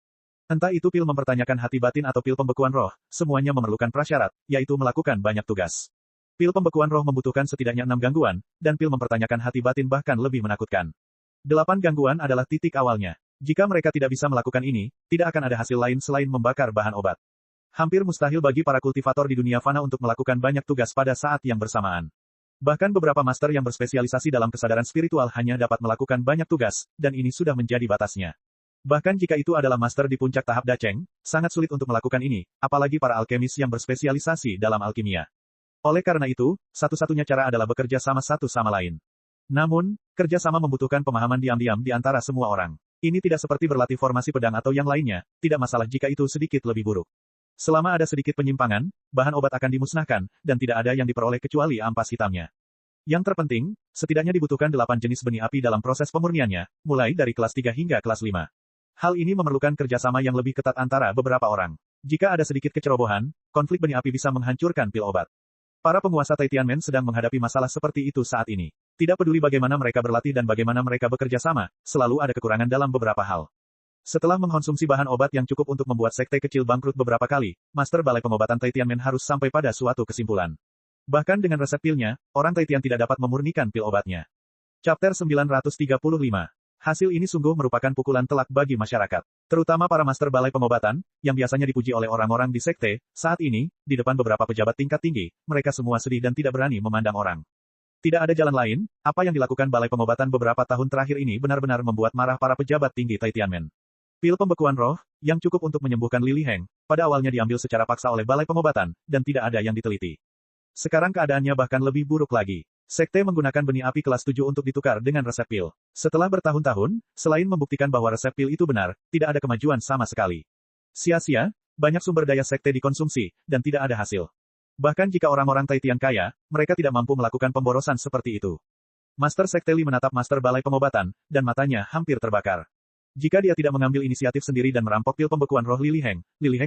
Entah itu pil mempertanyakan hati batin atau pil pembekuan roh, semuanya memerlukan prasyarat, yaitu melakukan banyak tugas. Pil pembekuan roh membutuhkan setidaknya 6 gangguan, dan pil mempertanyakan hati batin bahkan lebih menakutkan. 8 gangguan adalah titik awalnya. Jika mereka tidak bisa melakukan ini, tidak akan ada hasil lain selain membakar bahan obat. Hampir mustahil bagi para kultivator di dunia fana untuk melakukan banyak tugas pada saat yang bersamaan. Bahkan beberapa master yang berspesialisasi dalam kesadaran spiritual hanya dapat melakukan banyak tugas, dan ini sudah menjadi batasnya. Bahkan jika itu adalah master di puncak tahap Dacheng, sangat sulit untuk melakukan ini, apalagi para alkemis yang berspesialisasi dalam alkimia. Oleh karena itu, satu-satunya cara adalah bekerja sama satu sama lain. Namun, kerja sama membutuhkan pemahaman diam-diam di antara semua orang. Ini tidak seperti berlatih formasi pedang atau yang lainnya, tidak masalah jika itu sedikit lebih buruk. Selama ada sedikit penyimpangan, bahan obat akan dimusnahkan, dan tidak ada yang diperoleh kecuali ampas hitamnya. Yang terpenting, setidaknya dibutuhkan 8 jenis benih api dalam proses pemurniannya, mulai dari kelas 3 hingga kelas 5. Hal ini memerlukan kerjasama yang lebih ketat antara beberapa orang. Jika ada sedikit kecerobohan, konflik benih api bisa menghancurkan pil obat. Para penguasa Tianmen sedang menghadapi masalah seperti itu saat ini. Tidak peduli bagaimana mereka berlatih dan bagaimana mereka bekerja sama, selalu ada kekurangan dalam beberapa hal. Setelah mengkonsumsi bahan obat yang cukup untuk membuat sekte kecil bangkrut beberapa kali, Master Balai Pengobatan Tianmen harus sampai pada suatu kesimpulan. Bahkan dengan resep pilnya, orang Tian tidak dapat memurnikan pil obatnya. Chapter 935. Hasil ini sungguh merupakan pukulan telak bagi masyarakat. Terutama para Master Balai Pengobatan, yang biasanya dipuji oleh orang-orang di sekte, saat ini, di depan beberapa pejabat tingkat tinggi, mereka semua sedih dan tidak berani memandang orang. Tidak ada jalan lain, apa yang dilakukan Balai Pengobatan beberapa tahun terakhir ini benar-benar membuat marah para pejabat tinggi Tianmen. Pil pembekuan roh, yang cukup untuk menyembuhkan Li Liheng, pada awalnya diambil secara paksa oleh Balai Pengobatan, dan tidak ada yang diteliti. Sekarang keadaannya bahkan lebih buruk lagi. Sekte menggunakan benih api kelas 7 untuk ditukar dengan resep pil. Setelah bertahun-tahun, selain membuktikan bahwa resep pil itu benar, tidak ada kemajuan sama sekali. Sia-sia, banyak sumber daya sekte dikonsumsi, dan tidak ada hasil. Bahkan jika orang-orang Tian kaya, mereka tidak mampu melakukan pemborosan seperti itu. Master Sekte Li menatap Master Balai Pengobatan, dan matanya hampir terbakar. Jika dia tidak mengambil inisiatif sendiri dan merampok pil pembekuan roh Li Liheng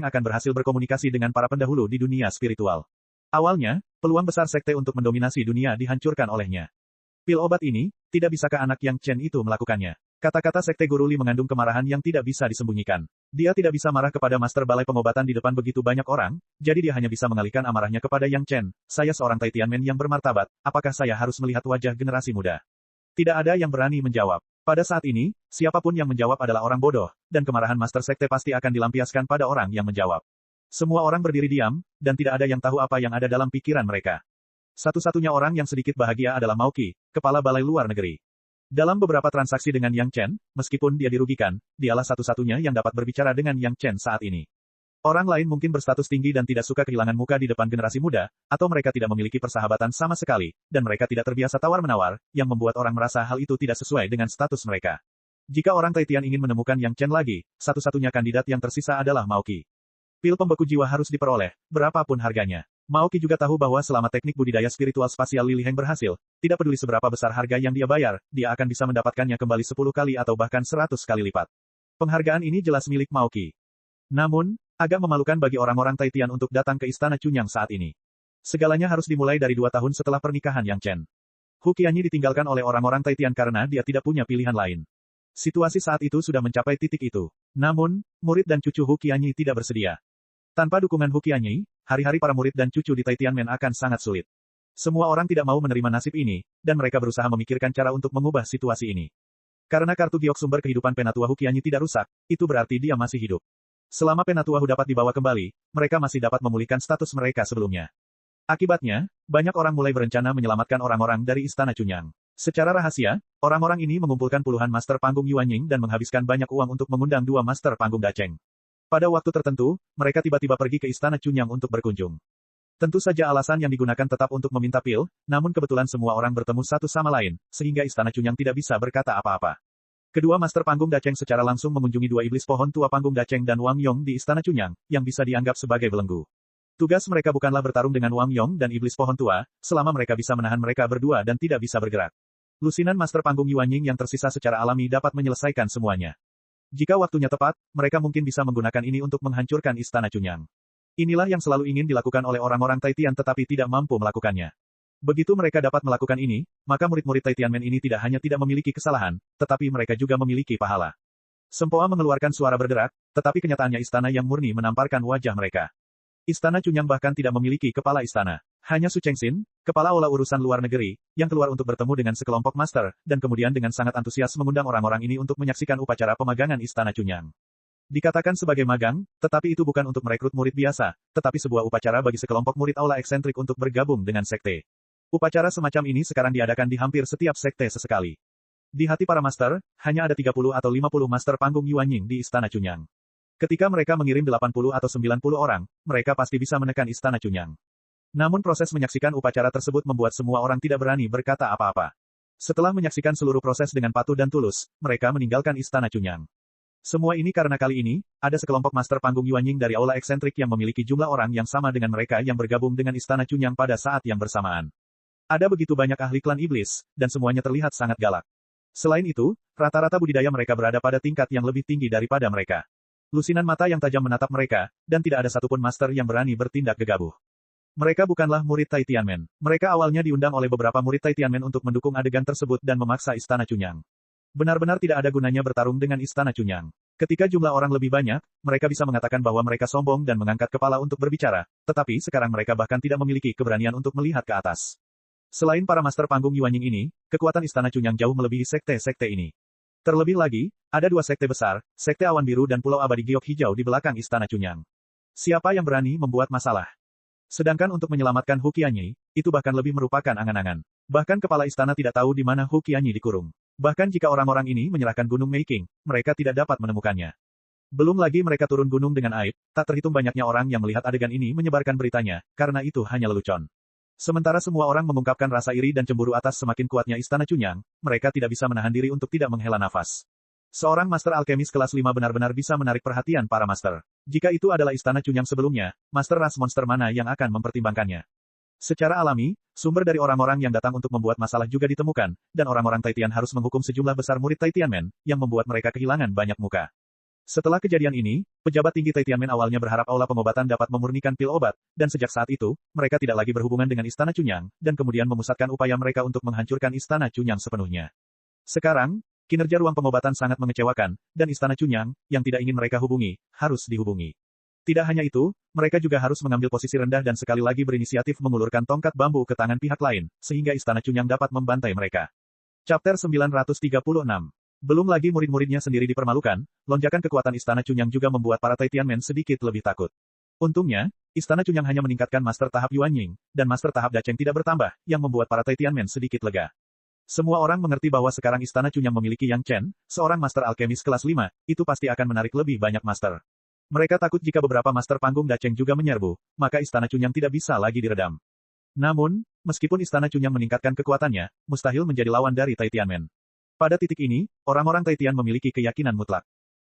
akan berhasil berkomunikasi dengan para pendahulu di dunia spiritual. Awalnya, peluang besar sekte untuk mendominasi dunia dihancurkan olehnya. Pil obat ini, tidak bisakah anak yang Chen itu melakukannya? Kata-kata sekte Guru Li mengandung kemarahan yang tidak bisa disembunyikan. Dia tidak bisa marah kepada Master Balai Pengobatan di depan begitu banyak orang, jadi dia hanya bisa mengalihkan amarahnya kepada Yang Chen. Saya seorang Tianmen yang bermartabat, apakah saya harus melihat wajah generasi muda? Tidak ada yang berani menjawab. Pada saat ini, siapapun yang menjawab adalah orang bodoh, dan kemarahan Master Sekte pasti akan dilampiaskan pada orang yang menjawab. Semua orang berdiri diam, dan tidak ada yang tahu apa yang ada dalam pikiran mereka. Satu-satunya orang yang sedikit bahagia adalah Mauki, kepala balai luar negeri. Dalam beberapa transaksi dengan Yang Chen, meskipun dia dirugikan, dialah satu-satunya yang dapat berbicara dengan Yang Chen saat ini. Orang lain mungkin berstatus tinggi dan tidak suka kehilangan muka di depan generasi muda, atau mereka tidak memiliki persahabatan sama sekali, dan mereka tidak terbiasa tawar-menawar, yang membuat orang merasa hal itu tidak sesuai dengan status mereka. Jika orang Tian ingin menemukan Yang Chen lagi, satu-satunya kandidat yang tersisa adalah Mauki. Pil pembeku jiwa harus diperoleh, berapapun harganya. Mauki juga tahu bahwa selama teknik budidaya spiritual spasial Li Liheng berhasil, tidak peduli seberapa besar harga yang dia bayar, dia akan bisa mendapatkannya kembali 10 kali atau bahkan 100 kali lipat. Penghargaan ini jelas milik Mauki. Namun, agak memalukan bagi orang-orang Tian untuk datang ke Istana Chunyang saat ini. Segalanya harus dimulai dari 2 tahun setelah pernikahan Yang Chen. Hu Qianyi ditinggalkan oleh orang-orang Tian karena dia tidak punya pilihan lain. Situasi saat itu sudah mencapai titik itu. Namun, murid dan cucu Hu Qianyi tidak bersedia. Tanpa dukungan Hu Qianyi, hari-hari para murid dan cucu di Tianmen akan sangat sulit. Semua orang tidak mau menerima nasib ini, dan mereka berusaha memikirkan cara untuk mengubah situasi ini. Karena kartu giok sumber kehidupan Penatua Hu Qianyi tidak rusak, itu berarti dia masih hidup. Selama Penatua Hu dapat dibawa kembali, mereka masih dapat memulihkan status mereka sebelumnya. Akibatnya, banyak orang mulai berencana menyelamatkan orang-orang dari Istana Chunyang. Secara rahasia, orang-orang ini mengumpulkan puluhan master panggung Yuanying dan menghabiskan banyak uang untuk mengundang 2 master panggung Dacheng. Pada waktu tertentu, mereka tiba-tiba pergi ke Istana Chunyang untuk berkunjung. Tentu saja alasan yang digunakan tetap untuk meminta pil, namun kebetulan semua orang bertemu satu sama lain, sehingga Istana Chunyang tidak bisa berkata apa-apa. Kedua master panggung Dacheng secara langsung mengunjungi 2 iblis pohon tua panggung Dacheng dan Wang Yong di Istana Chunyang, yang bisa dianggap sebagai belenggu. Tugas mereka bukanlah bertarung dengan Wang Yong dan iblis pohon tua, selama mereka bisa menahan mereka berdua dan tidak bisa bergerak. Lusinan master panggung Yuanying yang tersisa secara alami dapat menyelesaikan semuanya. Jika waktunya tepat, mereka mungkin bisa menggunakan ini untuk menghancurkan Istana Chunyang. Inilah yang selalu ingin dilakukan oleh orang-orang Tian tetapi tidak mampu melakukannya. Begitu mereka dapat melakukan ini, maka murid-murid Tianmen ini tidak hanya tidak memiliki kesalahan, tetapi mereka juga memiliki pahala. Sempoa mengeluarkan suara berderak, tetapi kenyataannya istana yang murni menamparkan wajah mereka. Istana Chunyang bahkan tidak memiliki kepala istana. Hanya Su Chengxin, kepala olah urusan luar negeri, yang keluar untuk bertemu dengan sekelompok master, dan kemudian dengan sangat antusias mengundang orang-orang ini untuk menyaksikan upacara pemagangan Istana Chunyang. Dikatakan sebagai magang, tetapi itu bukan untuk merekrut murid biasa, tetapi sebuah upacara bagi sekelompok murid aula eksentrik untuk bergabung dengan sekte. Upacara semacam ini sekarang diadakan di hampir setiap sekte sesekali. Di hati para master, hanya ada 30 atau 50 master panggung Yuanying di Istana Chunyang. Ketika mereka mengirim 80 atau 90 orang, mereka pasti bisa menekan Istana Chunyang. Namun proses menyaksikan upacara tersebut membuat semua orang tidak berani berkata apa-apa. Setelah menyaksikan seluruh proses dengan patuh dan tulus, mereka meninggalkan Istana Chunyang. Semua ini karena kali ini, ada sekelompok master panggung Yuanying dari aula eksentrik yang memiliki jumlah orang yang sama dengan mereka yang bergabung dengan Istana Cunyang pada saat yang bersamaan. Ada begitu banyak ahli klan iblis, dan semuanya terlihat sangat galak. Selain itu, rata-rata budidaya mereka berada pada tingkat yang lebih tinggi daripada mereka. Lusinan mata yang tajam menatap mereka, dan tidak ada satupun master yang berani bertindak gegabah. Mereka bukanlah murid Tai Tianmen. Mereka awalnya diundang oleh beberapa murid Tai Tianmen untuk mendukung adegan tersebut dan memaksa Istana Cunyang. Benar-benar tidak ada gunanya bertarung dengan Istana Cunyang. Ketika jumlah orang lebih banyak, mereka bisa mengatakan bahwa mereka sombong dan mengangkat kepala untuk berbicara, tetapi sekarang mereka bahkan tidak memiliki keberanian untuk melihat ke atas. Selain para master panggung Yuanying ini, kekuatan Istana Cunyang jauh melebihi sekte-sekte ini. Terlebih lagi, ada dua sekte besar, Sekte Awan Biru dan Pulau Abadi Giok Hijau di belakang Istana Cunyang. Siapa yang berani membuat masalah? Sedangkan untuk menyelamatkan Hu Qianyi, itu bahkan lebih merupakan angan-angan. Bahkan kepala istana tidak tahu di mana Hu Qianyi dikurung. Bahkan jika orang-orang ini menyerahkan Gunung Meiking, mereka tidak dapat menemukannya. Belum lagi mereka turun gunung dengan aib, tak terhitung banyaknya orang yang melihat adegan ini menyebarkan beritanya, karena itu hanya lelucon. Sementara semua orang mengungkapkan rasa iri dan cemburu atas semakin kuatnya Istana Cunyang, mereka tidak bisa menahan diri untuk tidak menghela nafas. Seorang master alkemis kelas 5 benar-benar bisa menarik perhatian para master. Jika itu adalah Istana Cunyang sebelumnya, master ras monster mana yang akan mempertimbangkannya? Secara alami, sumber dari orang-orang yang datang untuk membuat masalah juga ditemukan, dan orang-orang Taitian harus menghukum sejumlah besar murid Taitianmen, yang membuat mereka kehilangan banyak muka. Setelah kejadian ini, pejabat tinggi Taitianmen awalnya berharap aula pengobatan dapat memurnikan pil obat, dan sejak saat itu, mereka tidak lagi berhubungan dengan Istana Cunyang, dan kemudian memusatkan upaya mereka untuk menghancurkan Istana Cunyang sepenuhnya. Sekarang, kinerja ruang pengobatan sangat mengecewakan, dan Istana Cunyang, yang tidak ingin mereka hubungi, harus dihubungi. Tidak hanya itu, mereka juga harus mengambil posisi rendah dan sekali lagi berinisiatif mengulurkan tongkat bambu ke tangan pihak lain, sehingga Istana Cunyang dapat membantai mereka. Chapter 936. Belum lagi murid-muridnya sendiri dipermalukan, lonjakan kekuatan Istana Cunyang juga membuat para Taitianmen sedikit lebih takut. Untungnya, Istana Cunyang hanya meningkatkan master tahap Yuanying, dan master tahap Dacheng tidak bertambah, yang membuat para Taitianmen sedikit lega. Semua orang mengerti bahwa sekarang Istana Cunyang memiliki Yang Chen, seorang master alkemis kelas 5, itu pasti akan menarik lebih banyak master. Mereka takut jika beberapa master panggung Dacheng juga menyerbu, maka Istana Cunyang tidak bisa lagi diredam. Namun, meskipun Istana Cunyang meningkatkan kekuatannya, mustahil menjadi lawan dari Taitianmen. Pada titik ini, orang-orang Taitian memiliki keyakinan mutlak.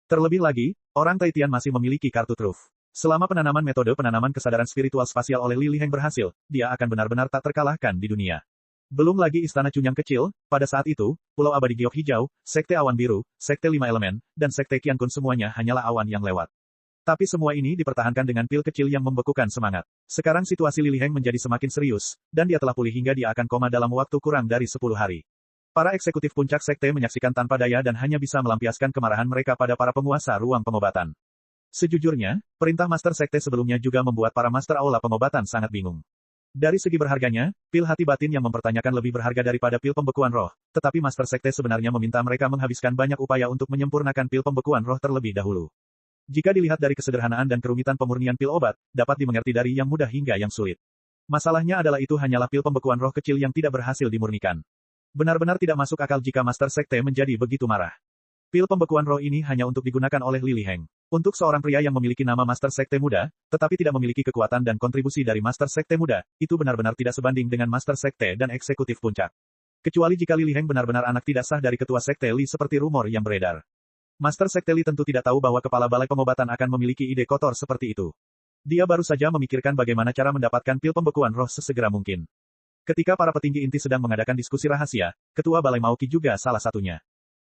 Terlebih lagi, orang Taitian masih memiliki kartu truf. Selama penanaman metode penanaman kesadaran spiritual spasial oleh Li Liheng berhasil, dia akan benar-benar tak terkalahkan di dunia. Belum lagi Istana Cunyang kecil, pada saat itu, Pulau Abadi Giok Hijau, Sekte Awan Biru, Sekte 5 Elemen, dan Sekte Qiankun semuanya hanyalah awan yang lewat. Tapi semua ini dipertahankan dengan pil kecil yang membekukan semangat. Sekarang situasi Li Liheng menjadi semakin serius, dan dia telah pulih hingga dia akan koma dalam waktu kurang dari 10 hari. Para eksekutif puncak sekte menyaksikan tanpa daya dan hanya bisa melampiaskan kemarahan mereka pada para penguasa ruang pengobatan. Sejujurnya, perintah master sekte sebelumnya juga membuat para master aula pengobatan sangat bingung. Dari segi berharganya, pil hati batin yang mempertanyakan lebih berharga daripada pil pembekuan roh, tetapi master sekte sebenarnya meminta mereka menghabiskan banyak upaya untuk menyempurnakan pil pembekuan roh terlebih dahulu. Jika dilihat dari kesederhanaan dan kerumitan pemurnian pil obat, dapat dimengerti dari yang mudah hingga yang sulit. Masalahnya adalah itu hanyalah pil pembekuan roh kecil yang tidak berhasil dimurnikan. Benar-benar tidak masuk akal jika master sekte menjadi begitu marah. Pil pembekuan roh ini hanya untuk digunakan oleh Li Liheng. Untuk seorang pria yang memiliki nama Master Sekte Muda, tetapi tidak memiliki kekuatan dan kontribusi dari Master Sekte Muda, itu benar-benar tidak sebanding dengan Master Sekte dan Eksekutif Puncak. Kecuali jika Li Liheng benar-benar anak tidak sah dari ketua Sekte Li seperti rumor yang beredar. Master Sekte Li tentu tidak tahu bahwa kepala balai pengobatan akan memiliki ide kotor seperti itu. Dia baru saja memikirkan bagaimana cara mendapatkan pil pembekuan roh sesegera mungkin. Ketika para petinggi inti sedang mengadakan diskusi rahasia, ketua balai Maoki juga salah satunya.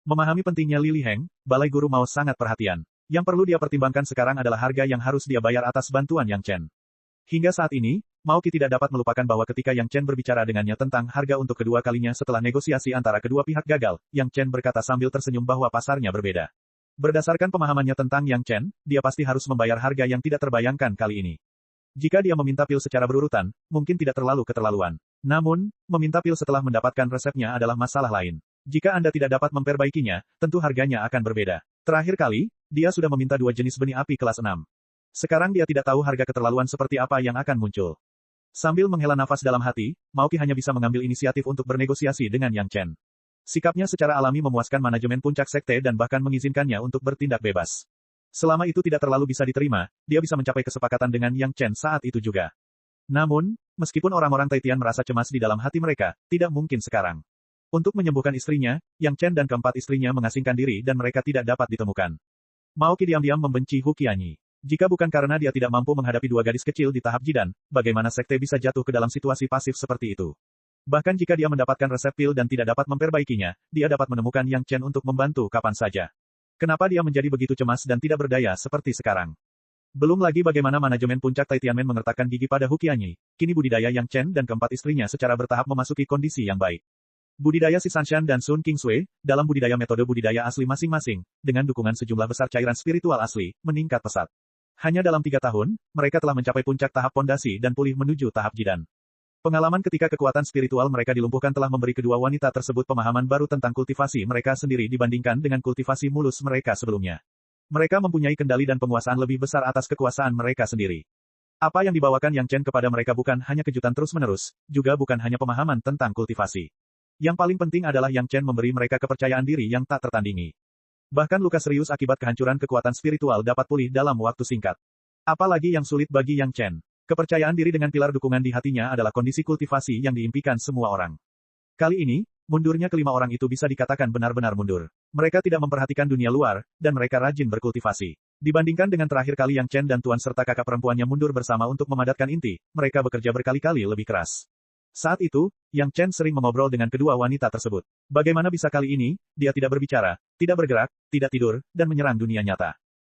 Memahami pentingnya Li Liheng, balai guru Mao sangat perhatian. Yang perlu dia pertimbangkan sekarang adalah harga yang harus dia bayar atas bantuan Yang Chen. Hingga saat ini, Maoki tidak dapat melupakan bahwa ketika Yang Chen berbicara dengannya tentang harga untuk kedua kalinya setelah negosiasi antara kedua pihak gagal, Yang Chen berkata sambil tersenyum bahwa pasarnya berbeda. Berdasarkan pemahamannya tentang Yang Chen, dia pasti harus membayar harga yang tidak terbayangkan kali ini. Jika dia meminta pil secara berurutan, mungkin tidak terlalu keterlaluan. Namun, meminta pil setelah mendapatkan resepnya adalah masalah lain. Jika Anda tidak dapat memperbaikinya, tentu harganya akan berbeda. Terakhir kali, dia sudah meminta 2 jenis benih api kelas 6. Sekarang dia tidak tahu harga keterlaluan seperti apa yang akan muncul. Sambil menghela nafas dalam hati, Maoki hanya bisa mengambil inisiatif untuk bernegosiasi dengan Yang Chen. Sikapnya secara alami memuaskan manajemen puncak sekte dan bahkan mengizinkannya untuk bertindak bebas. Selama itu tidak terlalu bisa diterima, dia bisa mencapai kesepakatan dengan Yang Chen saat itu juga. Namun, meskipun orang-orang Taitian merasa cemas di dalam hati mereka, tidak mungkin sekarang. Untuk menyembuhkan istrinya, Yang Chen dan keempat istrinya mengasingkan diri dan mereka tidak dapat ditemukan. Maoki diam-diam membenci Hu Qianyi. Jika bukan karena dia tidak mampu menghadapi dua gadis kecil di tahap jidan, bagaimana sekte bisa jatuh ke dalam situasi pasif seperti itu? Bahkan jika dia mendapatkan resep pil dan tidak dapat memperbaikinya, dia dapat menemukan Yang Chen untuk membantu kapan saja. Kenapa dia menjadi begitu cemas dan tidak berdaya seperti sekarang? Belum lagi bagaimana manajemen puncak Tianmen mengertakkan gigi pada Hu Qianyi, kini budidaya Yang Chen dan keempat istrinya secara bertahap memasuki kondisi yang baik. Budidaya Si Sanshan dan Sun Qingsui, dalam budidaya metode budidaya asli masing-masing, dengan dukungan sejumlah besar cairan spiritual asli, meningkat pesat. Hanya dalam 3 tahun, mereka telah mencapai puncak tahap pondasi dan pulih menuju tahap jidan. Pengalaman ketika kekuatan spiritual mereka dilumpuhkan telah memberi kedua wanita tersebut pemahaman baru tentang kultivasi mereka sendiri dibandingkan dengan kultivasi mulus mereka sebelumnya. Mereka mempunyai kendali dan penguasaan lebih besar atas kekuasaan mereka sendiri. Apa yang dibawakan Yang Chen kepada mereka bukan hanya kejutan terus-menerus, juga bukan hanya pemahaman tentang kultivasi. Yang paling penting adalah Yang Chen memberi mereka kepercayaan diri yang tak tertandingi. Bahkan luka serius akibat kehancuran kekuatan spiritual dapat pulih dalam waktu singkat. Apalagi yang sulit bagi Yang Chen. Kepercayaan diri dengan pilar dukungan di hatinya adalah kondisi kultivasi yang diimpikan semua orang. Kali ini, mundurnya kelima orang itu bisa dikatakan benar-benar mundur. Mereka tidak memperhatikan dunia luar, dan mereka rajin berkultivasi. Dibandingkan dengan terakhir kali Yang Chen dan Tuan serta kakak perempuannya mundur bersama untuk memadatkan inti, mereka bekerja berkali-kali lebih keras. Saat itu, Yang Chen sering mengobrol dengan kedua wanita tersebut. Bagaimana bisa kali ini, dia tidak berbicara, tidak bergerak, tidak tidur, dan menyerang dunia nyata.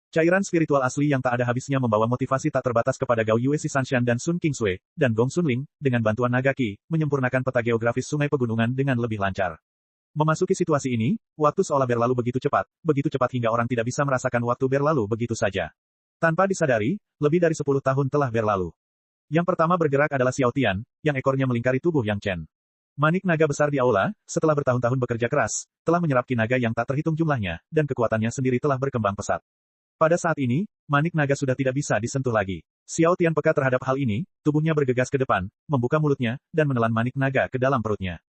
Cairan spiritual asli yang tak ada habisnya membawa motivasi tak terbatas kepada Gao Yue Si Sanshan dan Sun Qingsui, dan Gong Sunling, dengan bantuan naga Qi, menyempurnakan peta geografis sungai pegunungan dengan lebih lancar. Memasuki situasi ini, waktu seolah berlalu begitu cepat hingga orang tidak bisa merasakan waktu berlalu begitu saja. Tanpa disadari, lebih dari 10 tahun telah berlalu. Yang pertama bergerak adalah Xiao Tian, yang ekornya melingkari tubuh Yang Chen. Manik naga besar di aula, setelah bertahun-tahun bekerja keras, telah menyerap ki naga yang tak terhitung jumlahnya, dan kekuatannya sendiri telah berkembang pesat. Pada saat ini, manik naga sudah tidak bisa disentuh lagi. Xiao Tian peka terhadap hal ini, tubuhnya bergegas ke depan, membuka mulutnya, dan menelan manik naga ke dalam perutnya.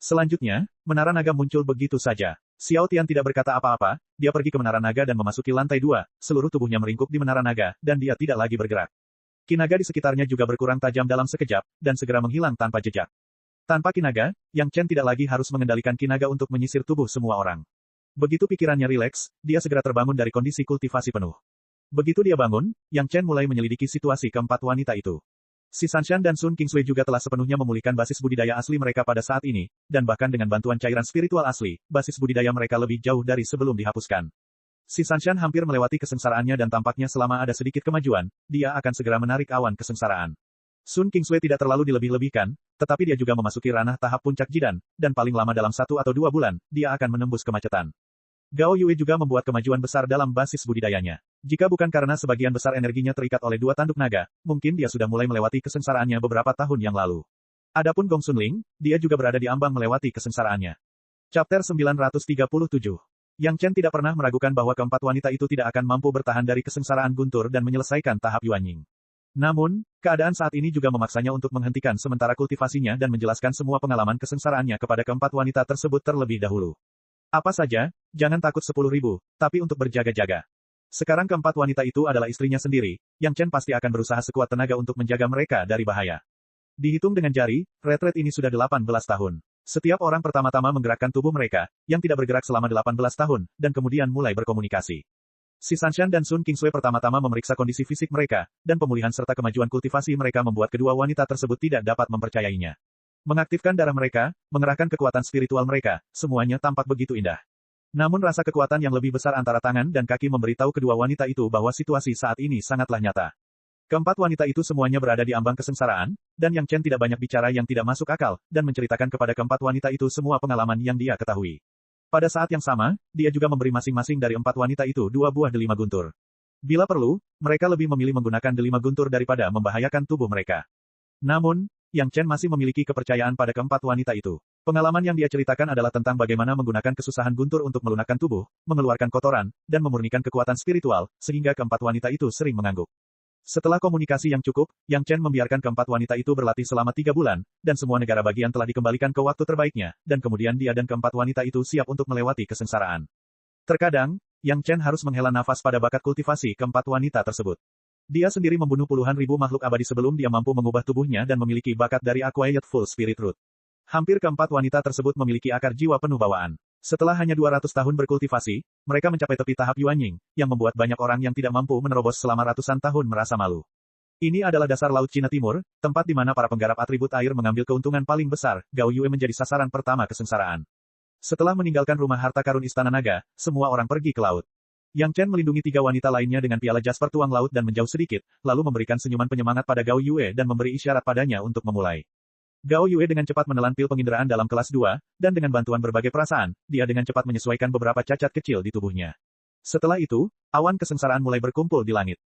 Selanjutnya, menara naga muncul begitu saja. Xiao Tian tidak berkata apa-apa, dia pergi ke menara naga dan memasuki lantai 2, seluruh tubuhnya meringkuk di menara naga, dan dia tidak lagi bergerak. Kinaga di sekitarnya juga berkurang tajam dalam sekejap, dan segera menghilang tanpa jejak. Tanpa kinaga, Yang Chen tidak lagi harus mengendalikan kinaga untuk menyisir tubuh semua orang. Begitu pikirannya rileks, dia segera terbangun dari kondisi kultivasi penuh. Begitu dia bangun, Yang Chen mulai menyelidiki situasi keempat wanita itu. Si Sanshan dan Sun Qingsui juga telah sepenuhnya memulihkan basis budidaya asli mereka pada saat ini, dan bahkan dengan bantuan cairan spiritual asli, basis budidaya mereka lebih jauh dari sebelum dihapuskan. Si Sanshan hampir melewati kesengsaraannya dan tampaknya selama ada sedikit kemajuan, dia akan segera menarik awan kesengsaraan. Sun Qingsui tidak terlalu dilebih-lebihkan, tetapi dia juga memasuki ranah tahap puncak jidan, dan paling lama dalam 1 atau 2 bulan, dia akan menembus kemacetan. Gao Yue juga membuat kemajuan besar dalam basis budidayanya. Jika bukan karena sebagian besar energinya terikat oleh 2 tanduk naga, mungkin dia sudah mulai melewati kesengsaraannya beberapa tahun yang lalu. Adapun Gong Sunling, dia juga berada di ambang melewati kesengsaraannya. Chapter 937. Yang Chen tidak pernah meragukan bahwa keempat wanita itu tidak akan mampu bertahan dari kesengsaraan guntur dan menyelesaikan tahap Yuanying. Namun, keadaan saat ini juga memaksanya untuk menghentikan sementara kultivasinya dan menjelaskan semua pengalaman kesengsaraannya kepada keempat wanita tersebut terlebih dahulu. Apa saja, jangan takut 10.000, tapi untuk berjaga-jaga. Sekarang keempat wanita itu adalah istrinya sendiri, Yang Chen pasti akan berusaha sekuat tenaga untuk menjaga mereka dari bahaya. Dihitung dengan jari, retret ini sudah 18 tahun. Setiap orang pertama-tama menggerakkan tubuh mereka, yang tidak bergerak selama 18 tahun, dan kemudian mulai berkomunikasi. Si Sanshan dan Sun Qingsui pertama-tama memeriksa kondisi fisik mereka, dan pemulihan serta kemajuan kultivasi mereka membuat kedua wanita tersebut tidak dapat mempercayainya. Mengaktifkan darah mereka, mengerahkan kekuatan spiritual mereka, semuanya tampak begitu indah. Namun rasa kekuatan yang lebih besar antara tangan dan kaki memberitahu kedua wanita itu bahwa situasi saat ini sangatlah nyata. Keempat wanita itu semuanya berada di ambang kesengsaraan, dan Yang Chen tidak banyak bicara yang tidak masuk akal, dan menceritakan kepada keempat wanita itu semua pengalaman yang dia ketahui. Pada saat yang sama, dia juga memberi masing-masing dari 4 wanita itu 2 buah delima guntur. Bila perlu, mereka lebih memilih menggunakan delima guntur daripada membahayakan tubuh mereka. Namun, Yang Chen masih memiliki kepercayaan pada keempat wanita itu. Pengalaman yang dia ceritakan adalah tentang bagaimana menggunakan kesusahan guntur untuk melunakkan tubuh, mengeluarkan kotoran, dan memurnikan kekuatan spiritual, sehingga keempat wanita itu sering mengangguk. Setelah komunikasi yang cukup, Yang Chen membiarkan keempat wanita itu berlatih selama 3 bulan, dan semua negara bagian telah dikembalikan ke waktu terbaiknya, dan kemudian dia dan keempat wanita itu siap untuk melewati kesengsaraan. Terkadang, Yang Chen harus menghela nafas pada bakat kultivasi keempat wanita tersebut. Dia sendiri membunuh puluhan ribu makhluk abadi sebelum dia mampu mengubah tubuhnya dan memiliki bakat dari Acquired Full Spirit Root. Hampir keempat wanita tersebut memiliki akar jiwa penuh bawaan. Setelah hanya 200 tahun berkultivasi, mereka mencapai tepi tahap Yuanying, yang membuat banyak orang yang tidak mampu menerobos selama ratusan tahun merasa malu. Ini adalah dasar Laut Cina Timur, tempat di mana para penggarap atribut air mengambil keuntungan paling besar. Gao Yue menjadi sasaran pertama kesengsaraan. Setelah meninggalkan rumah harta karun Istana Naga, semua orang pergi ke laut. Yang Chen melindungi 3 wanita lainnya dengan piala jasper tuang laut dan menjauh sedikit, lalu memberikan senyuman penyemangat pada Gao Yue dan memberi isyarat padanya untuk memulai. Gao Yue dengan cepat menelan pil penginderaan dalam kelas 2, dan dengan bantuan berbagai perasaan, dia dengan cepat menyesuaikan beberapa cacat kecil di tubuhnya. Setelah itu, awan kesengsaraan mulai berkumpul di langit.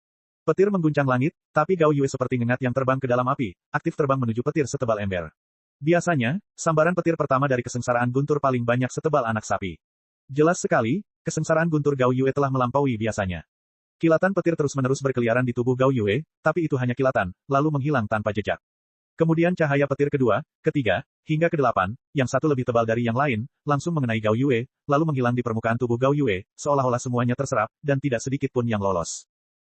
Petir mengguncang langit, tapi Gao Yue seperti ngengat yang terbang ke dalam api, aktif terbang menuju petir setebal ember. Biasanya, sambaran petir pertama dari kesengsaraan guntur paling banyak setebal anak sapi. Jelas sekali, kesengsaraan guntur Gao Yue telah melampaui biasanya. Kilatan petir terus-menerus berkeliaran di tubuh Gao Yue, tapi itu hanya kilatan, lalu menghilang tanpa jejak. Kemudian cahaya petir kedua, ketiga, hingga ke-8, yang satu lebih tebal dari yang lain, langsung mengenai Gao Yue, lalu menghilang di permukaan tubuh Gao Yue, seolah-olah semuanya terserap, dan tidak sedikit pun yang lolos.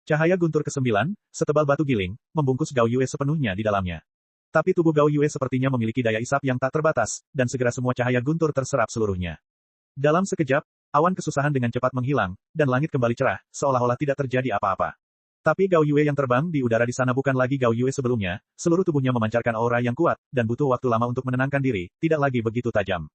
Cahaya guntur ke-9, setebal batu giling, membungkus Gao Yue sepenuhnya di dalamnya. Tapi tubuh Gao Yue sepertinya memiliki daya isap yang tak terbatas, dan segera semua cahaya guntur terserap seluruhnya. Dalam sekejap, awan kesusahan dengan cepat menghilang, dan langit kembali cerah, seolah-olah tidak terjadi apa-apa. Tapi Gao Yue yang terbang di udara di sana bukan lagi Gao Yue sebelumnya, seluruh tubuhnya memancarkan aura yang kuat, dan butuh waktu lama untuk menenangkan diri, tidak lagi begitu tajam.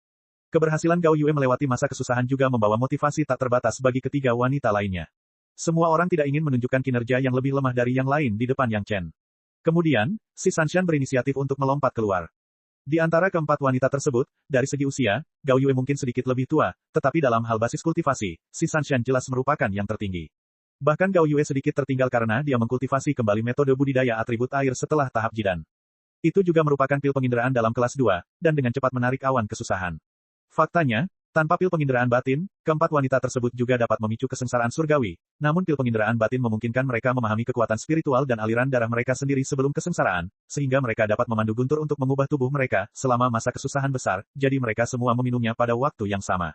Keberhasilan Gao Yue melewati masa kesusahan juga membawa motivasi tak terbatas bagi ketiga wanita lainnya. Semua orang tidak ingin menunjukkan kinerja yang lebih lemah dari yang lain di depan Yang Chen. Kemudian, si Sanshan berinisiatif untuk melompat keluar. Di antara keempat wanita tersebut, dari segi usia, Gao Yue mungkin sedikit lebih tua, tetapi dalam hal basis kultivasi, si Sanshan jelas merupakan yang tertinggi. Bahkan Gao Yue sedikit tertinggal karena dia mengkultivasi kembali metode budidaya atribut air setelah tahap Jidan. Itu juga merupakan pil penginderaan dalam kelas 2, dan dengan cepat menarik awan kesusahan. Faktanya, tanpa pil penginderaan batin, keempat wanita tersebut juga dapat memicu kesengsaraan surgawi, namun pil penginderaan batin memungkinkan mereka memahami kekuatan spiritual dan aliran darah mereka sendiri sebelum kesengsaraan, sehingga mereka dapat memandu guntur untuk mengubah tubuh mereka selama masa kesusahan besar, jadi mereka semua meminumnya pada waktu yang sama.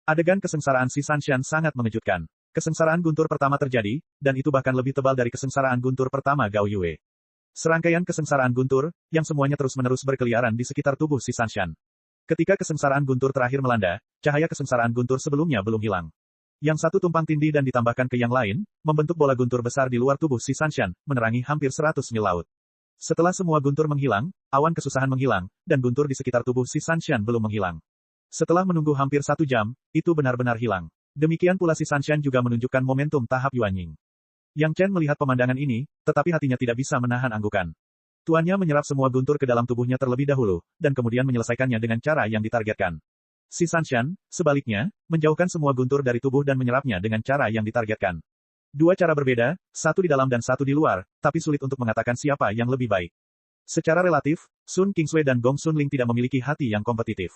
Adegan kesengsaraan si Sanshan sangat mengejutkan. Kesengsaraan guntur pertama terjadi, dan itu bahkan lebih tebal dari kesengsaraan guntur pertama Gao Yue. Serangkaian kesengsaraan guntur, yang semuanya terus-menerus berkeliaran di sekitar tubuh si Sanshan. Ketika kesengsaraan guntur terakhir melanda, cahaya kesengsaraan guntur sebelumnya belum hilang. Yang satu tumpang tindih dan ditambahkan ke yang lain, membentuk bola guntur besar di luar tubuh si Sanshan, menerangi hampir 100 mil laut. Setelah semua guntur menghilang, awan kesusahan menghilang, dan guntur di sekitar tubuh si Sanshan belum menghilang. Setelah menunggu hampir 1 jam, itu benar-benar hilang. Demikian pula si Sanshan juga menunjukkan momentum tahap Yuanying. Yang Chen melihat pemandangan ini, tetapi hatinya tidak bisa menahan anggukan. Tuannya menyerap semua guntur ke dalam tubuhnya terlebih dahulu, dan kemudian menyelesaikannya dengan cara yang ditargetkan. Si Sanshan, sebaliknya, menjauhkan semua guntur dari tubuh dan menyerapnya dengan cara yang ditargetkan. Dua cara berbeda, satu di dalam dan satu di luar, tapi sulit untuk mengatakan siapa yang lebih baik. Secara relatif, Sun Qingsui dan Gong Sunling tidak memiliki hati yang kompetitif.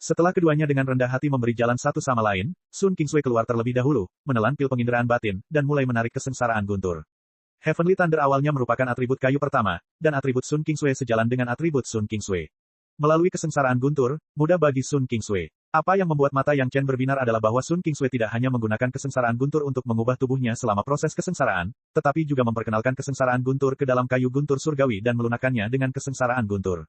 Setelah keduanya dengan rendah hati memberi jalan satu sama lain, Sun Qingsui keluar terlebih dahulu, menelan pil penginderaan batin, dan mulai menarik kesengsaraan guntur. Heavenly Thunder awalnya merupakan atribut kayu pertama, dan atribut Sun Qingsui sejalan dengan atribut Sun Qingsui. Melalui kesengsaraan guntur, mudah bagi Sun Qingsui. Apa yang membuat mata Yang Chen berbinar adalah bahwa Sun Qingsui tidak hanya menggunakan kesengsaraan guntur untuk mengubah tubuhnya selama proses kesengsaraan, tetapi juga memperkenalkan kesengsaraan guntur ke dalam kayu guntur surgawi dan melunakkannya dengan kesengsaraan guntur.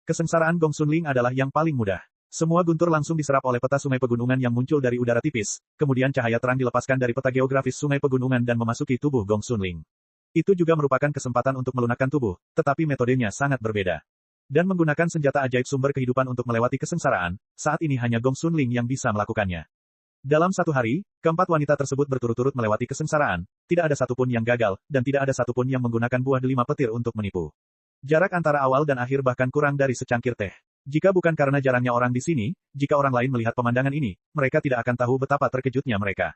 Kesengsaraan Gong Sunling adalah yang paling mudah. Semua guntur langsung diserap oleh peta sungai pegunungan yang muncul dari udara tipis, kemudian cahaya terang dilepaskan dari peta geografis sungai pegunungan dan memasuki tubuh Gong Sunling. Itu juga merupakan kesempatan untuk melunakkan tubuh, tetapi metodenya sangat berbeda. Dan menggunakan senjata ajaib sumber kehidupan untuk melewati kesengsaraan, saat ini hanya Gong Sunling yang bisa melakukannya. Dalam satu hari, keempat wanita tersebut berturut-turut melewati kesengsaraan, tidak ada satupun yang gagal, dan tidak ada satupun yang menggunakan buah delima petir untuk menipu. Jarak antara awal dan akhir bahkan kurang dari secangkir teh. Jika bukan karena jarangnya orang di sini, jika orang lain melihat pemandangan ini, mereka tidak akan tahu betapa terkejutnya mereka.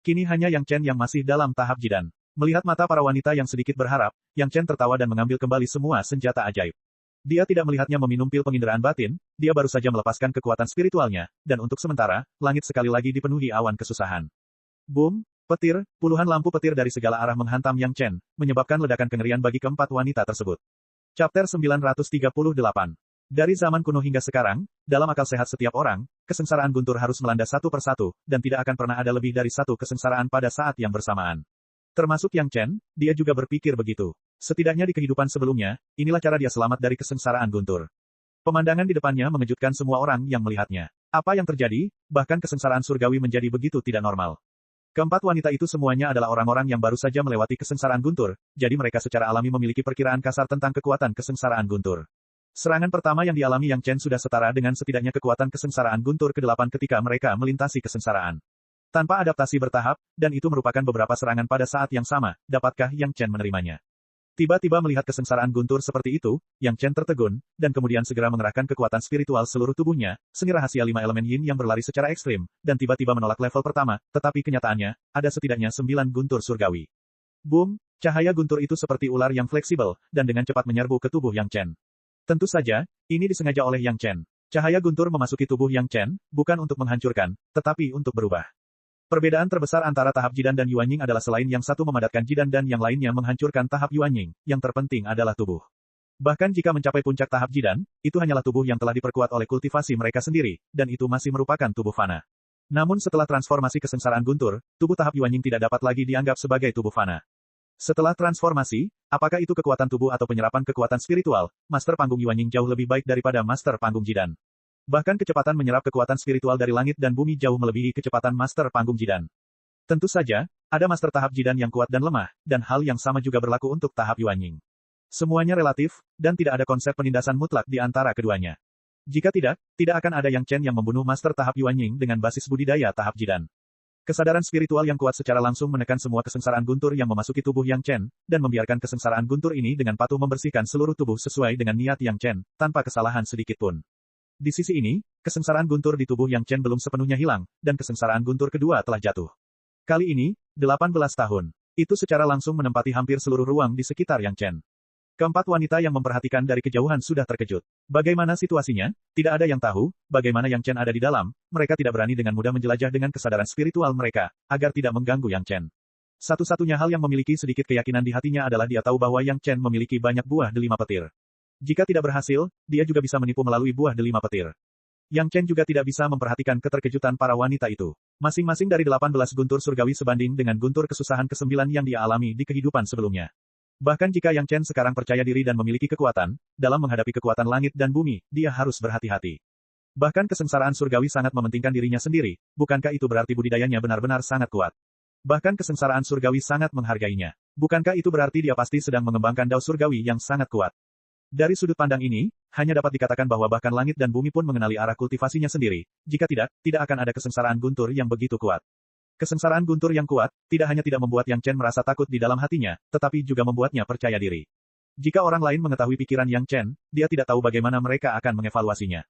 Kini hanya Yang Chen yang masih dalam tahap Jidan. Melihat mata para wanita yang sedikit berharap, Yang Chen tertawa dan mengambil kembali semua senjata ajaib. Dia tidak melihatnya meminum pil penginderaan batin, dia baru saja melepaskan kekuatan spiritualnya, dan untuk sementara, langit sekali lagi dipenuhi awan kesusahan. Boom, petir, puluhan lampu petir dari segala arah menghantam Yang Chen, menyebabkan ledakan kengerian bagi keempat wanita tersebut. Chapter 938. Dari zaman kuno hingga sekarang, dalam akal sehat setiap orang, kesengsaraan guntur harus melanda satu persatu, dan tidak akan pernah ada lebih dari satu kesengsaraan pada saat yang bersamaan. Termasuk Yang Chen, dia juga berpikir begitu. Setidaknya di kehidupan sebelumnya, inilah cara dia selamat dari kesengsaraan guntur. Pemandangan di depannya mengejutkan semua orang yang melihatnya. Apa yang terjadi? Bahkan kesengsaraan surgawi menjadi begitu tidak normal. Keempat wanita itu semuanya adalah orang-orang yang baru saja melewati kesengsaraan guntur, jadi mereka secara alami memiliki perkiraan kasar tentang kekuatan kesengsaraan guntur. Serangan pertama yang dialami Yang Chen sudah setara dengan setidaknya kekuatan kesengsaraan guntur ke-8 ketika mereka melintasi kesengsaraan. Tanpa adaptasi bertahap, dan itu merupakan beberapa serangan pada saat yang sama, dapatkah Yang Chen menerimanya? Tiba-tiba melihat kesengsaraan guntur seperti itu, Yang Chen tertegun, dan kemudian segera mengerahkan kekuatan spiritual seluruh tubuhnya, seni rahasia 5 elemen yin yang berlari secara ekstrim, dan tiba-tiba menolak level pertama, tetapi kenyataannya, ada setidaknya 9 guntur surgawi. Boom, cahaya guntur itu seperti ular yang fleksibel, dan dengan cepat menyerbu ke tubuh Yang Chen. Tentu saja, ini disengaja oleh Yang Chen. Cahaya guntur memasuki tubuh Yang Chen, bukan untuk menghancurkan, tetapi untuk berubah. Perbedaan terbesar antara tahap Jidan dan Yuanying adalah selain yang satu memadatkan Jidan dan yang lainnya menghancurkan tahap Yuanying, yang terpenting adalah tubuh. Bahkan jika mencapai puncak tahap Jidan, itu hanyalah tubuh yang telah diperkuat oleh kultivasi mereka sendiri, dan itu masih merupakan tubuh fana. Namun setelah transformasi kesengsaraan guntur, tubuh tahap Yuanying tidak dapat lagi dianggap sebagai tubuh fana. Setelah transformasi, apakah itu kekuatan tubuh atau penyerapan kekuatan spiritual, Master Panggung Yuanying jauh lebih baik daripada Master Panggung Jidan. Bahkan kecepatan menyerap kekuatan spiritual dari langit dan bumi jauh melebihi kecepatan Master Panggung Jidan. Tentu saja, ada Master tahap Jidan yang kuat dan lemah, dan hal yang sama juga berlaku untuk tahap Yuanying. Semuanya relatif, dan tidak ada konsep penindasan mutlak di antara keduanya. Jika tidak akan ada Yang Chen yang membunuh Master tahap Yuanying dengan basis budidaya tahap Jidan. Kesadaran spiritual yang kuat secara langsung menekan semua kesengsaraan guntur yang memasuki tubuh Yang Chen, dan membiarkan kesengsaraan guntur ini dengan patuh membersihkan seluruh tubuh sesuai dengan niat Yang Chen, tanpa kesalahan sedikit pun. Di sisi ini, kesengsaraan guntur di tubuh Yang Chen belum sepenuhnya hilang, dan kesengsaraan guntur kedua telah jatuh. Kali ini, 18 tahun. Itu secara langsung menempati hampir seluruh ruang di sekitar Yang Chen. Keempat wanita yang memperhatikan dari kejauhan sudah terkejut. Bagaimana situasinya? Tidak ada yang tahu, bagaimana Yang Chen ada di dalam, mereka tidak berani dengan mudah menjelajah dengan kesadaran spiritual mereka, agar tidak mengganggu Yang Chen. Satu-satunya hal yang memiliki sedikit keyakinan di hatinya adalah dia tahu bahwa Yang Chen memiliki banyak buah delima petir. Jika tidak berhasil, dia juga bisa menipu melalui buah delima petir. Yang Chen juga tidak bisa memperhatikan keterkejutan para wanita itu. Masing-masing dari 18 guntur surgawi sebanding dengan guntur kesusahan ke-9 yang dia alami di kehidupan sebelumnya. Bahkan jika Yang Chen sekarang percaya diri dan memiliki kekuatan, dalam menghadapi kekuatan langit dan bumi, dia harus berhati-hati. Bahkan kesengsaraan surgawi sangat mementingkan dirinya sendiri, bukankah itu berarti budidayanya benar-benar sangat kuat? Bahkan kesengsaraan surgawi sangat menghargainya. Bukankah itu berarti dia pasti sedang mengembangkan dao surgawi yang sangat kuat? Dari sudut pandang ini, hanya dapat dikatakan bahwa bahkan langit dan bumi pun mengenali arah kultivasinya sendiri, jika tidak akan ada kesengsaraan guntur yang begitu kuat. Kesengsaraan guntur yang kuat, tidak hanya tidak membuat Yang Chen merasa takut di dalam hatinya, tetapi juga membuatnya percaya diri. Jika orang lain mengetahui pikiran Yang Chen, dia tidak tahu bagaimana mereka akan mengevaluasinya.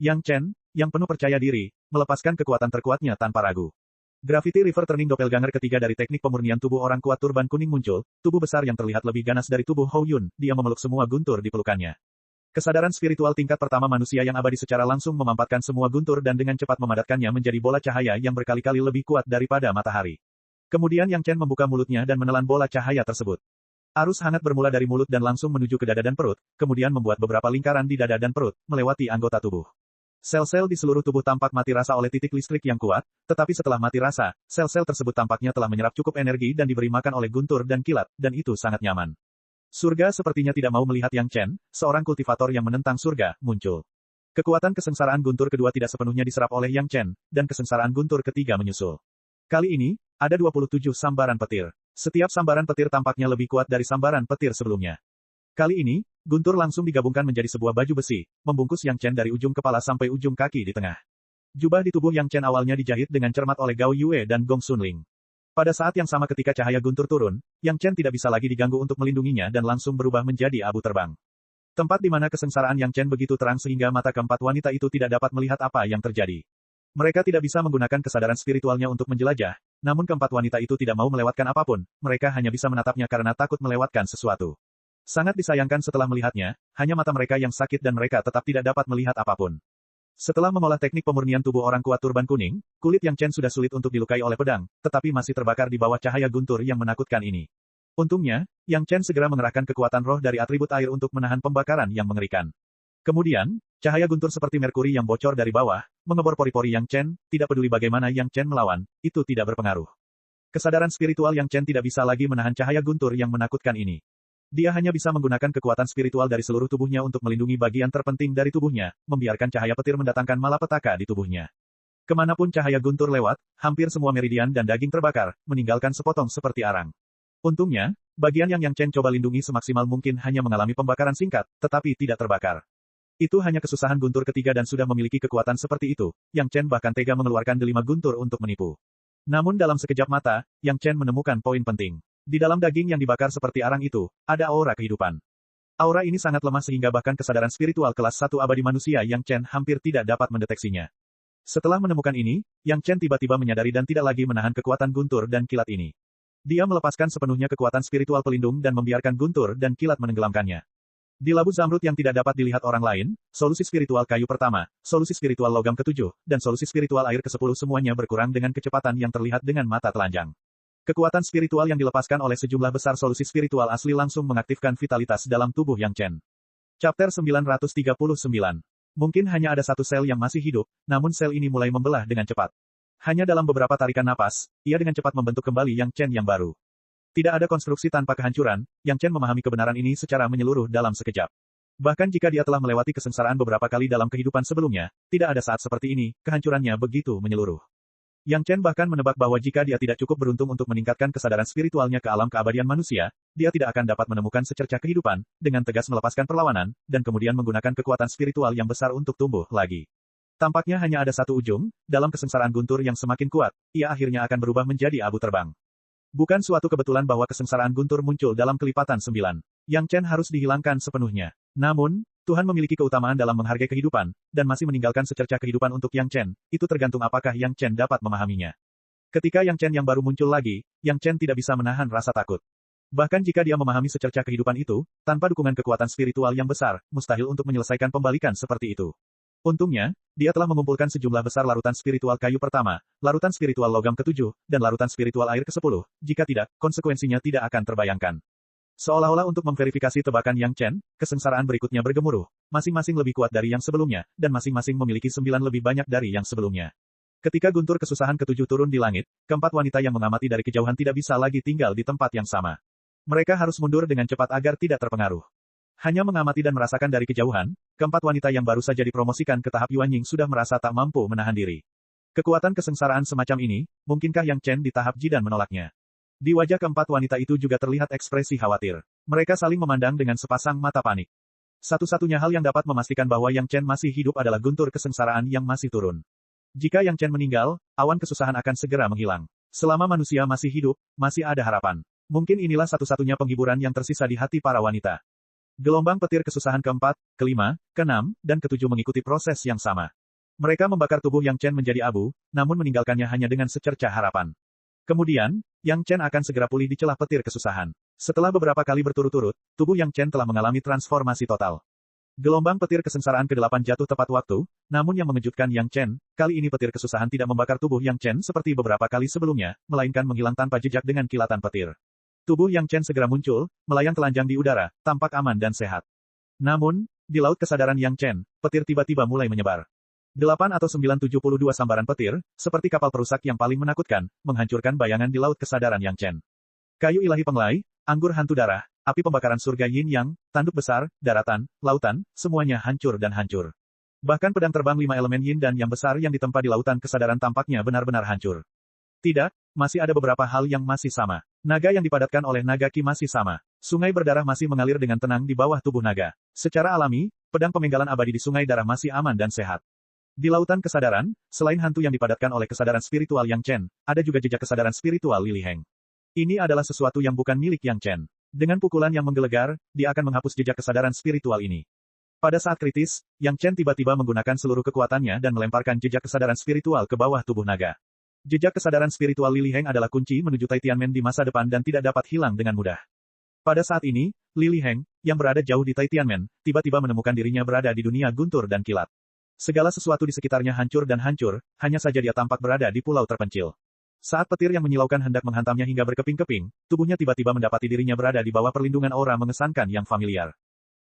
Yang Chen, yang penuh percaya diri, melepaskan kekuatan terkuatnya tanpa ragu. Gravity River Turning Doppelganger ketiga dari teknik pemurnian tubuh orang kuat turban kuning muncul, tubuh besar yang terlihat lebih ganas dari tubuh Hou Yun, dia memeluk semua guntur di pelukannya. Kesadaran spiritual tingkat pertama manusia yang abadi secara langsung memampatkan semua guntur dan dengan cepat memadatkannya menjadi bola cahaya yang berkali-kali lebih kuat daripada matahari. Kemudian Yang Chen membuka mulutnya dan menelan bola cahaya tersebut. Arus hangat bermula dari mulut dan langsung menuju ke dada dan perut, kemudian membuat beberapa lingkaran di dada dan perut, melewati anggota tubuh. Sel-sel di seluruh tubuh tampak mati rasa oleh titik listrik yang kuat, tetapi setelah mati rasa, sel-sel tersebut tampaknya telah menyerap cukup energi dan diberi makan oleh guntur dan kilat, dan itu sangat nyaman. Surga sepertinya tidak mau melihat Yang Chen, seorang kultivator yang menentang surga, muncul. Kekuatan kesengsaraan guntur kedua tidak sepenuhnya diserap oleh Yang Chen, dan kesengsaraan guntur ketiga menyusul. Kali ini, ada 27 sambaran petir. Setiap sambaran petir tampaknya lebih kuat dari sambaran petir sebelumnya. Kali ini, guntur langsung digabungkan menjadi sebuah baju besi, membungkus Yang Chen dari ujung kepala sampai ujung kaki di tengah. Jubah di tubuh Yang Chen awalnya dijahit dengan cermat oleh Gao Yue dan Gong Sunling. Pada saat yang sama ketika cahaya guntur turun, Yang Chen tidak bisa lagi diganggu untuk melindunginya dan langsung berubah menjadi abu terbang. Tempat di mana kesengsaraan Yang Chen begitu terang sehingga mata keempat wanita itu tidak dapat melihat apa yang terjadi. Mereka tidak bisa menggunakan kesadaran spiritualnya untuk menjelajah, namun keempat wanita itu tidak mau melewatkan apapun, mereka hanya bisa menatapnya karena takut melewatkan sesuatu. Sangat disayangkan setelah melihatnya, hanya mata mereka yang sakit dan mereka tetap tidak dapat melihat apapun. Setelah mengolah teknik pemurnian tubuh orang kuat turban kuning, kulit Yang Chen sudah sulit untuk dilukai oleh pedang, tetapi masih terbakar di bawah cahaya guntur yang menakutkan ini. Untungnya, Yang Chen segera mengerahkan kekuatan roh dari atribut air untuk menahan pembakaran yang mengerikan. Kemudian, cahaya guntur seperti merkuri yang bocor dari bawah, mengebor pori-pori Yang Chen, tidak peduli bagaimana Yang Chen melawan, itu tidak berpengaruh. Kesadaran spiritual Yang Chen tidak bisa lagi menahan cahaya guntur yang menakutkan ini. Dia hanya bisa menggunakan kekuatan spiritual dari seluruh tubuhnya untuk melindungi bagian terpenting dari tubuhnya, membiarkan cahaya petir mendatangkan malapetaka di tubuhnya. Kemanapun cahaya guntur lewat, hampir semua meridian dan daging terbakar, meninggalkan sepotong seperti arang. Untungnya, bagian yang Yang Chen coba lindungi semaksimal mungkin hanya mengalami pembakaran singkat, tetapi tidak terbakar. Itu hanya kesusahan guntur ketiga dan sudah memiliki kekuatan seperti itu, Yang Chen bahkan tega mengeluarkan delima guntur untuk menipu. Namun dalam sekejap mata, Yang Chen menemukan poin penting. Di dalam daging yang dibakar seperti arang itu, ada aura kehidupan. Aura ini sangat lemah sehingga bahkan kesadaran spiritual kelas 1 abadi manusia Yang Chen hampir tidak dapat mendeteksinya. Setelah menemukan ini, Yang Chen tiba-tiba menyadari dan tidak lagi menahan kekuatan guntur dan kilat ini. Dia melepaskan sepenuhnya kekuatan spiritual pelindung dan membiarkan guntur dan kilat menenggelamkannya. Di labu zamrud yang tidak dapat dilihat orang lain, solusi spiritual kayu pertama, solusi spiritual logam ke-7, dan solusi spiritual air ke-10 semuanya berkurang dengan kecepatan yang terlihat dengan mata telanjang. Kekuatan spiritual yang dilepaskan oleh sejumlah besar solusi spiritual asli langsung mengaktifkan vitalitas dalam tubuh Yang Chen. Chapter 939. Mungkin hanya ada satu sel yang masih hidup, namun sel ini mulai membelah dengan cepat. Hanya dalam beberapa tarikan napas, ia dengan cepat membentuk kembali Yang Chen yang baru. Tidak ada konstruksi tanpa kehancuran, Yang Chen memahami kebenaran ini secara menyeluruh dalam sekejap. Bahkan jika dia telah melewati kesengsaraan beberapa kali dalam kehidupan sebelumnya, tidak ada saat seperti ini, kehancurannya begitu menyeluruh. Yang Chen bahkan menebak bahwa jika dia tidak cukup beruntung untuk meningkatkan kesadaran spiritualnya ke alam keabadian manusia, dia tidak akan dapat menemukan secercah kehidupan, dengan tegas melepaskan perlawanan, dan kemudian menggunakan kekuatan spiritual yang besar untuk tumbuh lagi. Tampaknya hanya ada satu ujung, dalam kesengsaraan guntur yang semakin kuat, ia akhirnya akan berubah menjadi abu terbang. Bukan suatu kebetulan bahwa kesengsaraan guntur muncul dalam kelipatan 9. Yang Chen harus dihilangkan sepenuhnya. Namun, Tuhan memiliki keutamaan dalam menghargai kehidupan, dan masih meninggalkan secercah kehidupan untuk Yang Chen, itu tergantung apakah Yang Chen dapat memahaminya. Ketika Yang Chen yang baru muncul lagi, Yang Chen tidak bisa menahan rasa takut. Bahkan jika dia memahami secercah kehidupan itu, tanpa dukungan kekuatan spiritual yang besar, mustahil untuk menyelesaikan pembalikan seperti itu. Untungnya, dia telah mengumpulkan sejumlah besar larutan spiritual kayu pertama, larutan spiritual logam ke-7, dan larutan spiritual air ke-10, jika tidak, konsekuensinya tidak akan terbayangkan. Seolah-olah untuk memverifikasi tebakan Yang Chen, kesengsaraan berikutnya bergemuruh, masing-masing lebih kuat dari yang sebelumnya, dan masing-masing memiliki 9 lebih banyak dari yang sebelumnya. Ketika guntur kesusahan ke-7 turun di langit, keempat wanita yang mengamati dari kejauhan tidak bisa lagi tinggal di tempat yang sama. Mereka harus mundur dengan cepat agar tidak terpengaruh. Hanya mengamati dan merasakan dari kejauhan, keempat wanita yang baru saja dipromosikan ke tahap Yuanying sudah merasa tak mampu menahan diri. Kekuatan kesengsaraan semacam ini, mungkinkah Yang Chen di tahap Jidan menolaknya? Di wajah keempat wanita itu juga terlihat ekspresi khawatir. Mereka saling memandang dengan sepasang mata panik. Satu-satunya hal yang dapat memastikan bahwa Yang Chen masih hidup adalah guntur kesengsaraan yang masih turun. Jika Yang Chen meninggal, awan kesusahan akan segera menghilang. Selama manusia masih hidup, masih ada harapan. Mungkin inilah satu-satunya penghiburan yang tersisa di hati para wanita. Gelombang petir kesusahan ke-4, ke-5, ke-6, dan ke-7 mengikuti proses yang sama. Mereka membakar tubuh Yang Chen menjadi abu, namun meninggalkannya hanya dengan secercah harapan. Kemudian, Yang Chen akan segera pulih di celah petir kesusahan. Setelah beberapa kali berturut-turut, tubuh Yang Chen telah mengalami transformasi total. Gelombang petir kesengsaraan ke-8 jatuh tepat waktu, namun yang mengejutkan Yang Chen, kali ini petir kesusahan tidak membakar tubuh Yang Chen seperti beberapa kali sebelumnya, melainkan menghilang tanpa jejak dengan kilatan petir. Tubuh Yang Chen segera muncul, melayang telanjang di udara, tampak aman dan sehat. Namun, di laut kesadaran Yang Chen, petir tiba-tiba mulai menyebar. 8 atau 972 sambaran petir, seperti kapal perusak yang paling menakutkan, menghancurkan bayangan di laut kesadaran Yang Chen. Kayu ilahi penglai, anggur hantu darah, api pembakaran surga Yin Yang, tanduk besar, daratan, lautan, semuanya hancur dan hancur. Bahkan pedang terbang 5 elemen Yin dan yang besar yang ditempa di lautan kesadaran tampaknya benar-benar hancur. Tidak, masih ada beberapa hal yang masih sama. Naga yang dipadatkan oleh naga Qi masih sama. Sungai berdarah masih mengalir dengan tenang di bawah tubuh naga. Secara alami, pedang pemenggalan abadi di sungai darah masih aman dan sehat. Di lautan kesadaran, selain hantu yang dipadatkan oleh kesadaran spiritual Yang Chen, ada juga jejak kesadaran spiritual Li Liheng. Ini adalah sesuatu yang bukan milik Yang Chen. Dengan pukulan yang menggelegar, dia akan menghapus jejak kesadaran spiritual ini. Pada saat kritis, Yang Chen tiba-tiba menggunakan seluruh kekuatannya dan melemparkan jejak kesadaran spiritual ke bawah tubuh naga. Jejak kesadaran spiritual Li Liheng adalah kunci menuju Taitianmen di masa depan dan tidak dapat hilang dengan mudah. Pada saat ini, Li Liheng, yang berada jauh di Taitianmen, tiba-tiba menemukan dirinya berada di dunia guntur dan kilat. Segala sesuatu di sekitarnya hancur dan hancur, hanya saja dia tampak berada di pulau terpencil. Saat petir yang menyilaukan hendak menghantamnya hingga berkeping-keping, tubuhnya tiba-tiba mendapati dirinya berada di bawah perlindungan aura mengesankan yang familiar.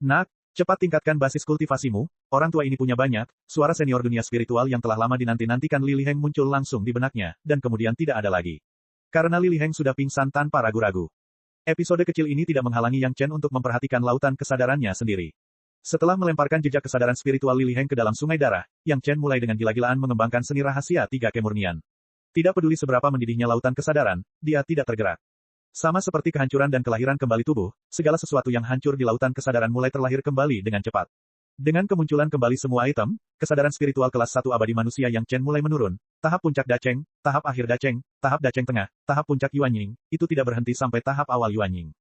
Nak, cepat tingkatkan basis kultivasimu, orang tua ini punya banyak, suara senior dunia spiritual yang telah lama dinanti-nantikan Li Liheng muncul langsung di benaknya, dan kemudian tidak ada lagi. Karena Li Liheng sudah pingsan tanpa ragu-ragu. Episode kecil ini tidak menghalangi Yang Chen untuk memperhatikan lautan kesadarannya sendiri. Setelah melemparkan jejak kesadaran spiritual Li Liheng ke dalam sungai darah, Yang Chen mulai dengan gila-gilaan mengembangkan seni rahasia tiga kemurnian. Tidak peduli seberapa mendidihnya lautan kesadaran, dia tidak tergerak. Sama seperti kehancuran dan kelahiran kembali tubuh, segala sesuatu yang hancur di lautan kesadaran mulai terlahir kembali dengan cepat. Dengan kemunculan kembali semua item, kesadaran spiritual kelas 1 abadi manusia Yang Chen mulai menurun. Tahap puncak Dacheng, tahap akhir Dacheng, tahap Dacheng tengah, tahap puncak Yuanying, itu tidak berhenti sampai tahap awal Yuanying.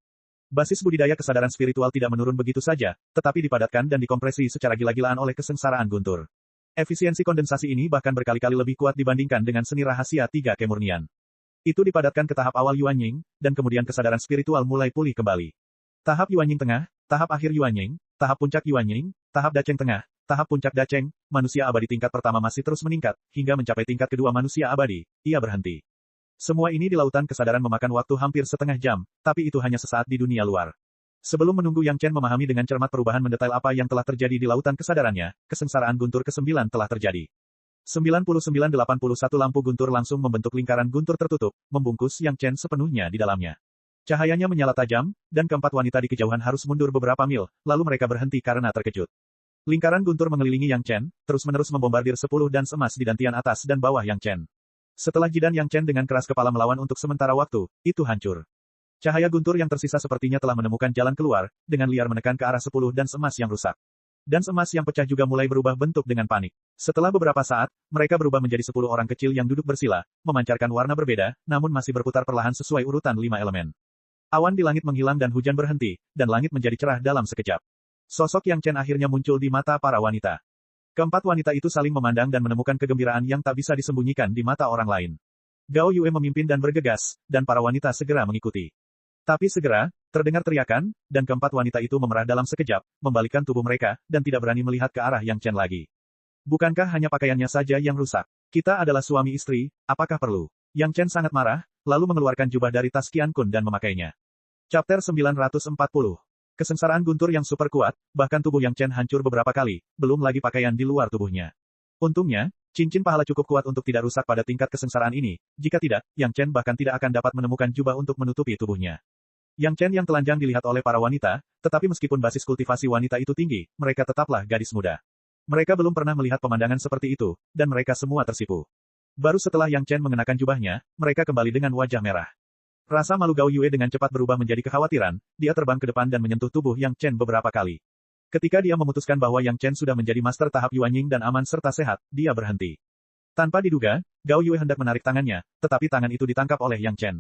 Basis budidaya kesadaran spiritual tidak menurun begitu saja, tetapi dipadatkan dan dikompresi secara gila-gilaan oleh kesengsaraan guntur. Efisiensi kondensasi ini bahkan berkali-kali lebih kuat dibandingkan dengan seni rahasia tiga kemurnian. Itu dipadatkan ke tahap awal Yuanying, dan kemudian kesadaran spiritual mulai pulih kembali. Tahap Yuanying tengah, tahap akhir Yuanying, tahap puncak Yuanying, tahap Dacheng tengah, tahap puncak Dacheng, manusia abadi tingkat pertama masih terus meningkat, hingga mencapai tingkat kedua manusia abadi, ia berhenti. Semua ini di lautan kesadaran memakan waktu hampir setengah jam, tapi itu hanya sesaat di dunia luar. Sebelum menunggu Yang Chen memahami dengan cermat perubahan mendetail apa yang telah terjadi di lautan kesadarannya, kesengsaraan guntur ke-9 telah terjadi. 9981 lampu guntur langsung membentuk lingkaran guntur tertutup, membungkus Yang Chen sepenuhnya di dalamnya. Cahayanya menyala tajam, dan keempat wanita di kejauhan harus mundur beberapa mil, lalu mereka berhenti karena terkejut. Lingkaran guntur mengelilingi Yang Chen, terus-menerus membombardir 10 dan emas di dantian atas dan bawah Yang Chen. Setelah jidan Yang Chen dengan keras kepala melawan untuk sementara waktu, itu hancur. Cahaya guntur yang tersisa sepertinya telah menemukan jalan keluar, dengan liar menekan ke arah 10 dan emas yang rusak. Dan emas yang pecah juga mulai berubah bentuk dengan panik. Setelah beberapa saat, mereka berubah menjadi 10 orang kecil yang duduk bersila, memancarkan warna berbeda, namun masih berputar perlahan sesuai urutan 5 elemen. Awan di langit menghilang dan hujan berhenti, dan langit menjadi cerah dalam sekejap. Sosok Yang Chen akhirnya muncul di mata para wanita. Keempat wanita itu saling memandang dan menemukan kegembiraan yang tak bisa disembunyikan di mata orang lain. Gao Yue memimpin dan bergegas, dan para wanita segera mengikuti. Tapi segera, terdengar teriakan, dan keempat wanita itu memerah dalam sekejap, membalikkan tubuh mereka, dan tidak berani melihat ke arah Yang Chen lagi. Bukankah hanya pakaiannya saja yang rusak? Kita adalah suami istri, apakah perlu? Yang Chen sangat marah, lalu mengeluarkan jubah dari tas Qian Kun dan memakainya. Chapter 940. Kesengsaraan guntur yang super kuat, bahkan tubuh Yang Chen hancur beberapa kali, belum lagi pakaian di luar tubuhnya. Untungnya, cincin pahala cukup kuat untuk tidak rusak pada tingkat kesengsaraan ini, jika tidak, Yang Chen bahkan tidak akan dapat menemukan jubah untuk menutupi tubuhnya. Yang Chen yang telanjang dilihat oleh para wanita, tetapi meskipun basis kultivasi wanita itu tinggi, mereka tetaplah gadis muda. Mereka belum pernah melihat pemandangan seperti itu, dan mereka semua tersipu. Baru setelah Yang Chen mengenakan jubahnya, mereka kembali dengan wajah merah. Rasa malu Gao Yue dengan cepat berubah menjadi kekhawatiran, dia terbang ke depan dan menyentuh tubuh Yang Chen beberapa kali. Ketika dia memutuskan bahwa Yang Chen sudah menjadi master tahap Yuanying dan aman serta sehat, dia berhenti. Tanpa diduga, Gao Yue hendak menarik tangannya, tetapi tangan itu ditangkap oleh Yang Chen.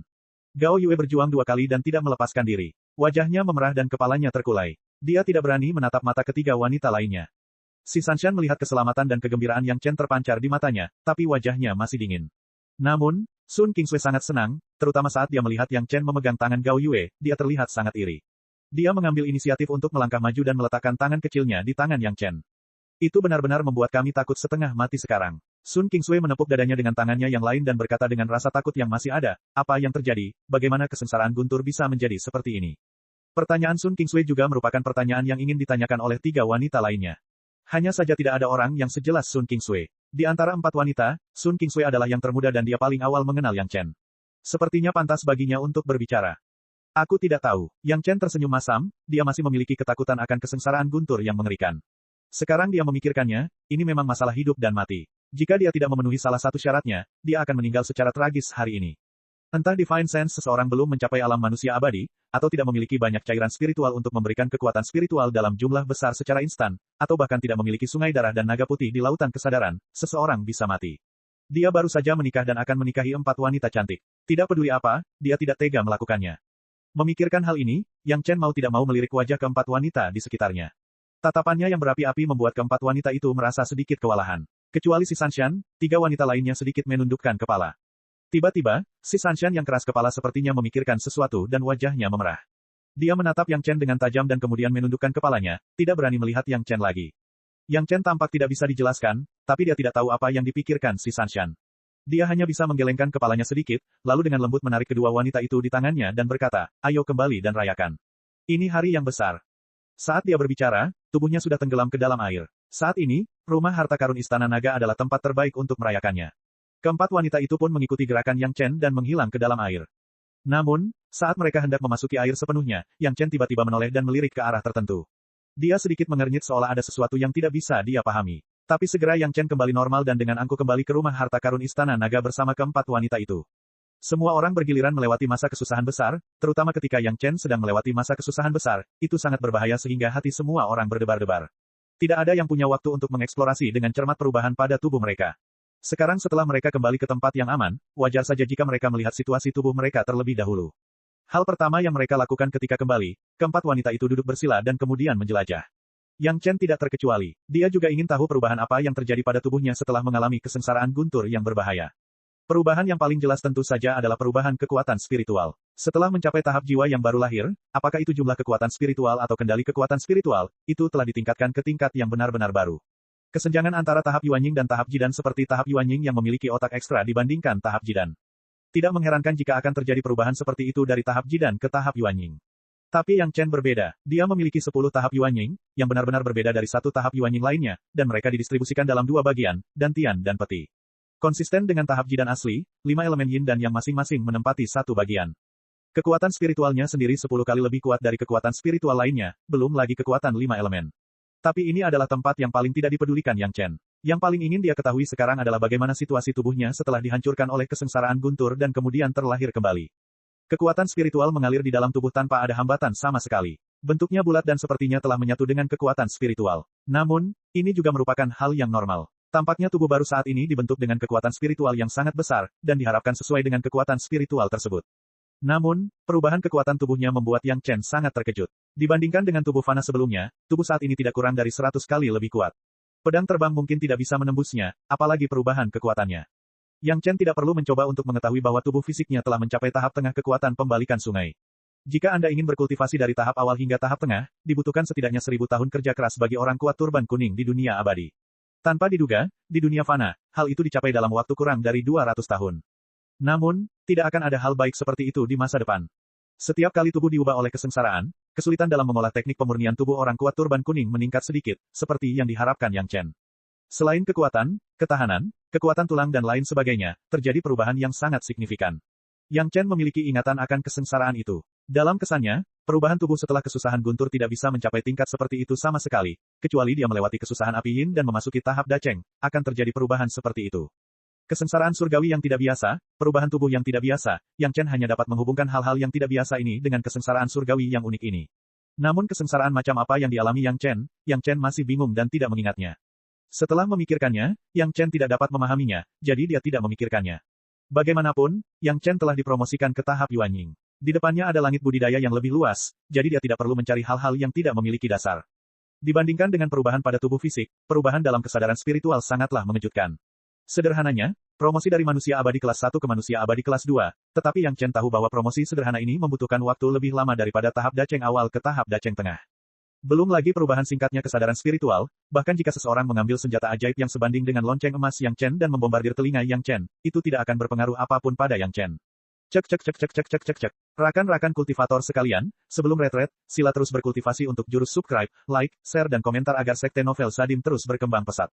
Gao Yue berjuang 2 kali dan tidak melepaskan diri. Wajahnya memerah dan kepalanya terkulai. Dia tidak berani menatap mata ketiga wanita lainnya. Si Sanshan melihat keselamatan dan kegembiraan Yang Chen terpancar di matanya, tapi wajahnya masih dingin. Namun, Sun Qingsui sangat senang, terutama saat dia melihat Yang Chen memegang tangan Gao Yue, dia terlihat sangat iri. Dia mengambil inisiatif untuk melangkah maju dan meletakkan tangan kecilnya di tangan Yang Chen. Itu benar-benar membuat kami takut setengah mati sekarang. Sun Qingsui menepuk dadanya dengan tangannya yang lain dan berkata dengan rasa takut yang masih ada, apa yang terjadi, bagaimana kesengsaraan guntur bisa menjadi seperti ini? Pertanyaan Sun Qingsui juga merupakan pertanyaan yang ingin ditanyakan oleh 3 wanita lainnya. Hanya saja tidak ada orang yang sejelas Sun Qingsui. Di antara 4 wanita, Sun Qingsui adalah yang termuda dan dia paling awal mengenal Yang Chen. Sepertinya pantas baginya untuk berbicara. Aku tidak tahu. Yang Chen tersenyum masam, dia masih memiliki ketakutan akan kesengsaraan guntur yang mengerikan. Sekarang dia memikirkannya, ini memang masalah hidup dan mati. Jika dia tidak memenuhi salah satu syaratnya, dia akan meninggal secara tragis hari ini. Entah Divine Sense seseorang belum mencapai alam manusia abadi, atau tidak memiliki banyak cairan spiritual untuk memberikan kekuatan spiritual dalam jumlah besar secara instan, atau bahkan tidak memiliki sungai darah dan naga putih di lautan kesadaran, seseorang bisa mati. Dia baru saja menikah dan akan menikahi 4 wanita cantik. Tidak peduli apa, dia tidak tega melakukannya. Memikirkan hal ini, Yang Chen mau tidak mau melirik wajah keempat wanita di sekitarnya. Tatapannya yang berapi-api membuat keempat wanita itu merasa sedikit kewalahan. Kecuali si Sanshan, 3 wanita lainnya sedikit menundukkan kepala. Tiba-tiba, si Sanshan yang keras kepala sepertinya memikirkan sesuatu dan wajahnya memerah. Dia menatap Yang Chen dengan tajam dan kemudian menundukkan kepalanya, tidak berani melihat Yang Chen lagi. Yang Chen tampak tidak bisa dijelaskan, tapi dia tidak tahu apa yang dipikirkan si Sanshan. Dia hanya bisa menggelengkan kepalanya sedikit, lalu dengan lembut menarik kedua wanita itu di tangannya dan berkata, ayo kembali dan rayakan. Ini hari yang besar. Saat dia berbicara, tubuhnya sudah tenggelam ke dalam air. Saat ini, rumah harta karun Istana Naga adalah tempat terbaik untuk merayakannya. Keempat wanita itu pun mengikuti gerakan Yang Chen dan menghilang ke dalam air. Namun, Saat mereka hendak memasuki air sepenuhnya, Yang Chen tiba-tiba menoleh dan melirik ke arah tertentu. Dia sedikit mengernyit seolah ada sesuatu yang tidak bisa dia pahami. Tapi segera Yang Chen kembali normal dan dengan angkuh kembali ke rumah harta karun Istana Naga bersama keempat wanita itu. Semua orang bergiliran melewati masa kesusahan besar, terutama ketika Yang Chen sedang melewati masa kesusahan besar, itu sangat berbahaya sehingga hati semua orang berdebar-debar. Tidak ada yang punya waktu untuk mengeksplorasi dengan cermat perubahan pada tubuh mereka. Sekarang setelah mereka kembali ke tempat yang aman, wajar saja jika mereka melihat situasi tubuh mereka terlebih dahulu. Hal pertama yang mereka lakukan ketika kembali, keempat wanita itu duduk bersila dan kemudian menjelajah. Yang Chen tidak terkecuali. Dia juga ingin tahu perubahan apa yang terjadi pada tubuhnya setelah mengalami kesengsaraan guntur yang berbahaya. Perubahan yang paling jelas tentu saja adalah perubahan kekuatan spiritual. Setelah mencapai tahap jiwa yang baru lahir, apakah itu jumlah kekuatan spiritual atau kendali kekuatan spiritual, itu telah ditingkatkan ke tingkat yang benar-benar baru. Kesenjangan antara tahap Yuanying dan tahap Jidan seperti tahap Yuanying yang memiliki otak ekstra dibandingkan tahap Jidan. Tidak mengherankan jika akan terjadi perubahan seperti itu dari tahap Jidan ke tahap Yuanying. Tapi Yang Chen berbeda. Dia memiliki 10 tahap Yuanying, yang benar-benar berbeda dari satu tahap Yuanying lainnya, dan mereka didistribusikan dalam 2 bagian, Dantian dan Peti. Konsisten dengan tahap Jidan asli, 5 elemen Yin dan Yang masing-masing menempati satu bagian. Kekuatan spiritualnya sendiri 10 kali lebih kuat dari kekuatan spiritual lainnya, belum lagi kekuatan 5 elemen. Tapi ini adalah tempat yang paling tidak dipedulikan Yang Chen. Yang paling ingin dia ketahui sekarang adalah bagaimana situasi tubuhnya setelah dihancurkan oleh kesengsaraan guntur dan kemudian terlahir kembali. Kekuatan spiritual mengalir di dalam tubuh tanpa ada hambatan sama sekali. Bentuknya bulat dan sepertinya telah menyatu dengan kekuatan spiritual. Namun, ini juga merupakan hal yang normal. Tampaknya tubuh baru saat ini dibentuk dengan kekuatan spiritual yang sangat besar, dan diharapkan sesuai dengan kekuatan spiritual tersebut. Namun, perubahan kekuatan tubuhnya membuat Yang Chen sangat terkejut. Dibandingkan dengan tubuh fana sebelumnya, tubuh saat ini tidak kurang dari 100 kali lebih kuat. Pedang terbang mungkin tidak bisa menembusnya, apalagi perubahan kekuatannya. Yang Chen tidak perlu mencoba untuk mengetahui bahwa tubuh fisiknya telah mencapai tahap tengah kekuatan pembalikan sungai. Jika Anda ingin berkultivasi dari tahap awal hingga tahap tengah, dibutuhkan setidaknya 1000 tahun kerja keras bagi orang kuat turban kuning di dunia abadi. Tanpa diduga, di dunia fana, hal itu dicapai dalam waktu kurang dari 200 tahun. Namun, tidak akan ada hal baik seperti itu di masa depan. Setiap kali tubuh diubah oleh kesengsaraan, kesulitan dalam mengolah teknik pemurnian tubuh orang kuat turban kuning meningkat sedikit, seperti yang diharapkan Yang Chen. Selain kekuatan, ketahanan, kekuatan tulang dan lain sebagainya, terjadi perubahan yang sangat signifikan. Yang Chen memiliki ingatan akan kesengsaraan itu. Dalam kesannya, perubahan tubuh setelah kesusahan guntur tidak bisa mencapai tingkat seperti itu sama sekali, kecuali dia melewati kesusahan api yin dan memasuki tahap daceng, akan terjadi perubahan seperti itu. Kesengsaraan surgawi yang tidak biasa, perubahan tubuh yang tidak biasa, Yang Chen hanya dapat menghubungkan hal-hal yang tidak biasa ini dengan kesengsaraan surgawi yang unik ini. Namun kesengsaraan macam apa yang dialami Yang Chen masih bingung dan tidak mengingatnya. Setelah memikirkannya, Yang Chen tidak dapat memahaminya, jadi dia tidak memikirkannya. Bagaimanapun, Yang Chen telah dipromosikan ke tahap Yuanying. Di depannya ada langit budidaya yang lebih luas, jadi dia tidak perlu mencari hal-hal yang tidak memiliki dasar. Dibandingkan dengan perubahan pada tubuh fisik, perubahan dalam kesadaran spiritual sangatlah mengejutkan. Sederhananya, promosi dari manusia abadi kelas 1 ke manusia abadi kelas 2, tetapi Yang Chen tahu bahwa promosi sederhana ini membutuhkan waktu lebih lama daripada tahap daceng awal ke tahap daceng tengah. Belum lagi perubahan singkatnya kesadaran spiritual, bahkan jika seseorang mengambil senjata ajaib yang sebanding dengan lonceng emas Yang Chen dan membombardir telinga Yang Chen, itu tidak akan berpengaruh apapun pada Yang Chen. Cek. Rakan-rakan kultivator sekalian, sebelum retret, sila terus berkultivasi untuk jurus subscribe, like, share dan komentar agar sekte novel Sadim terus berkembang pesat.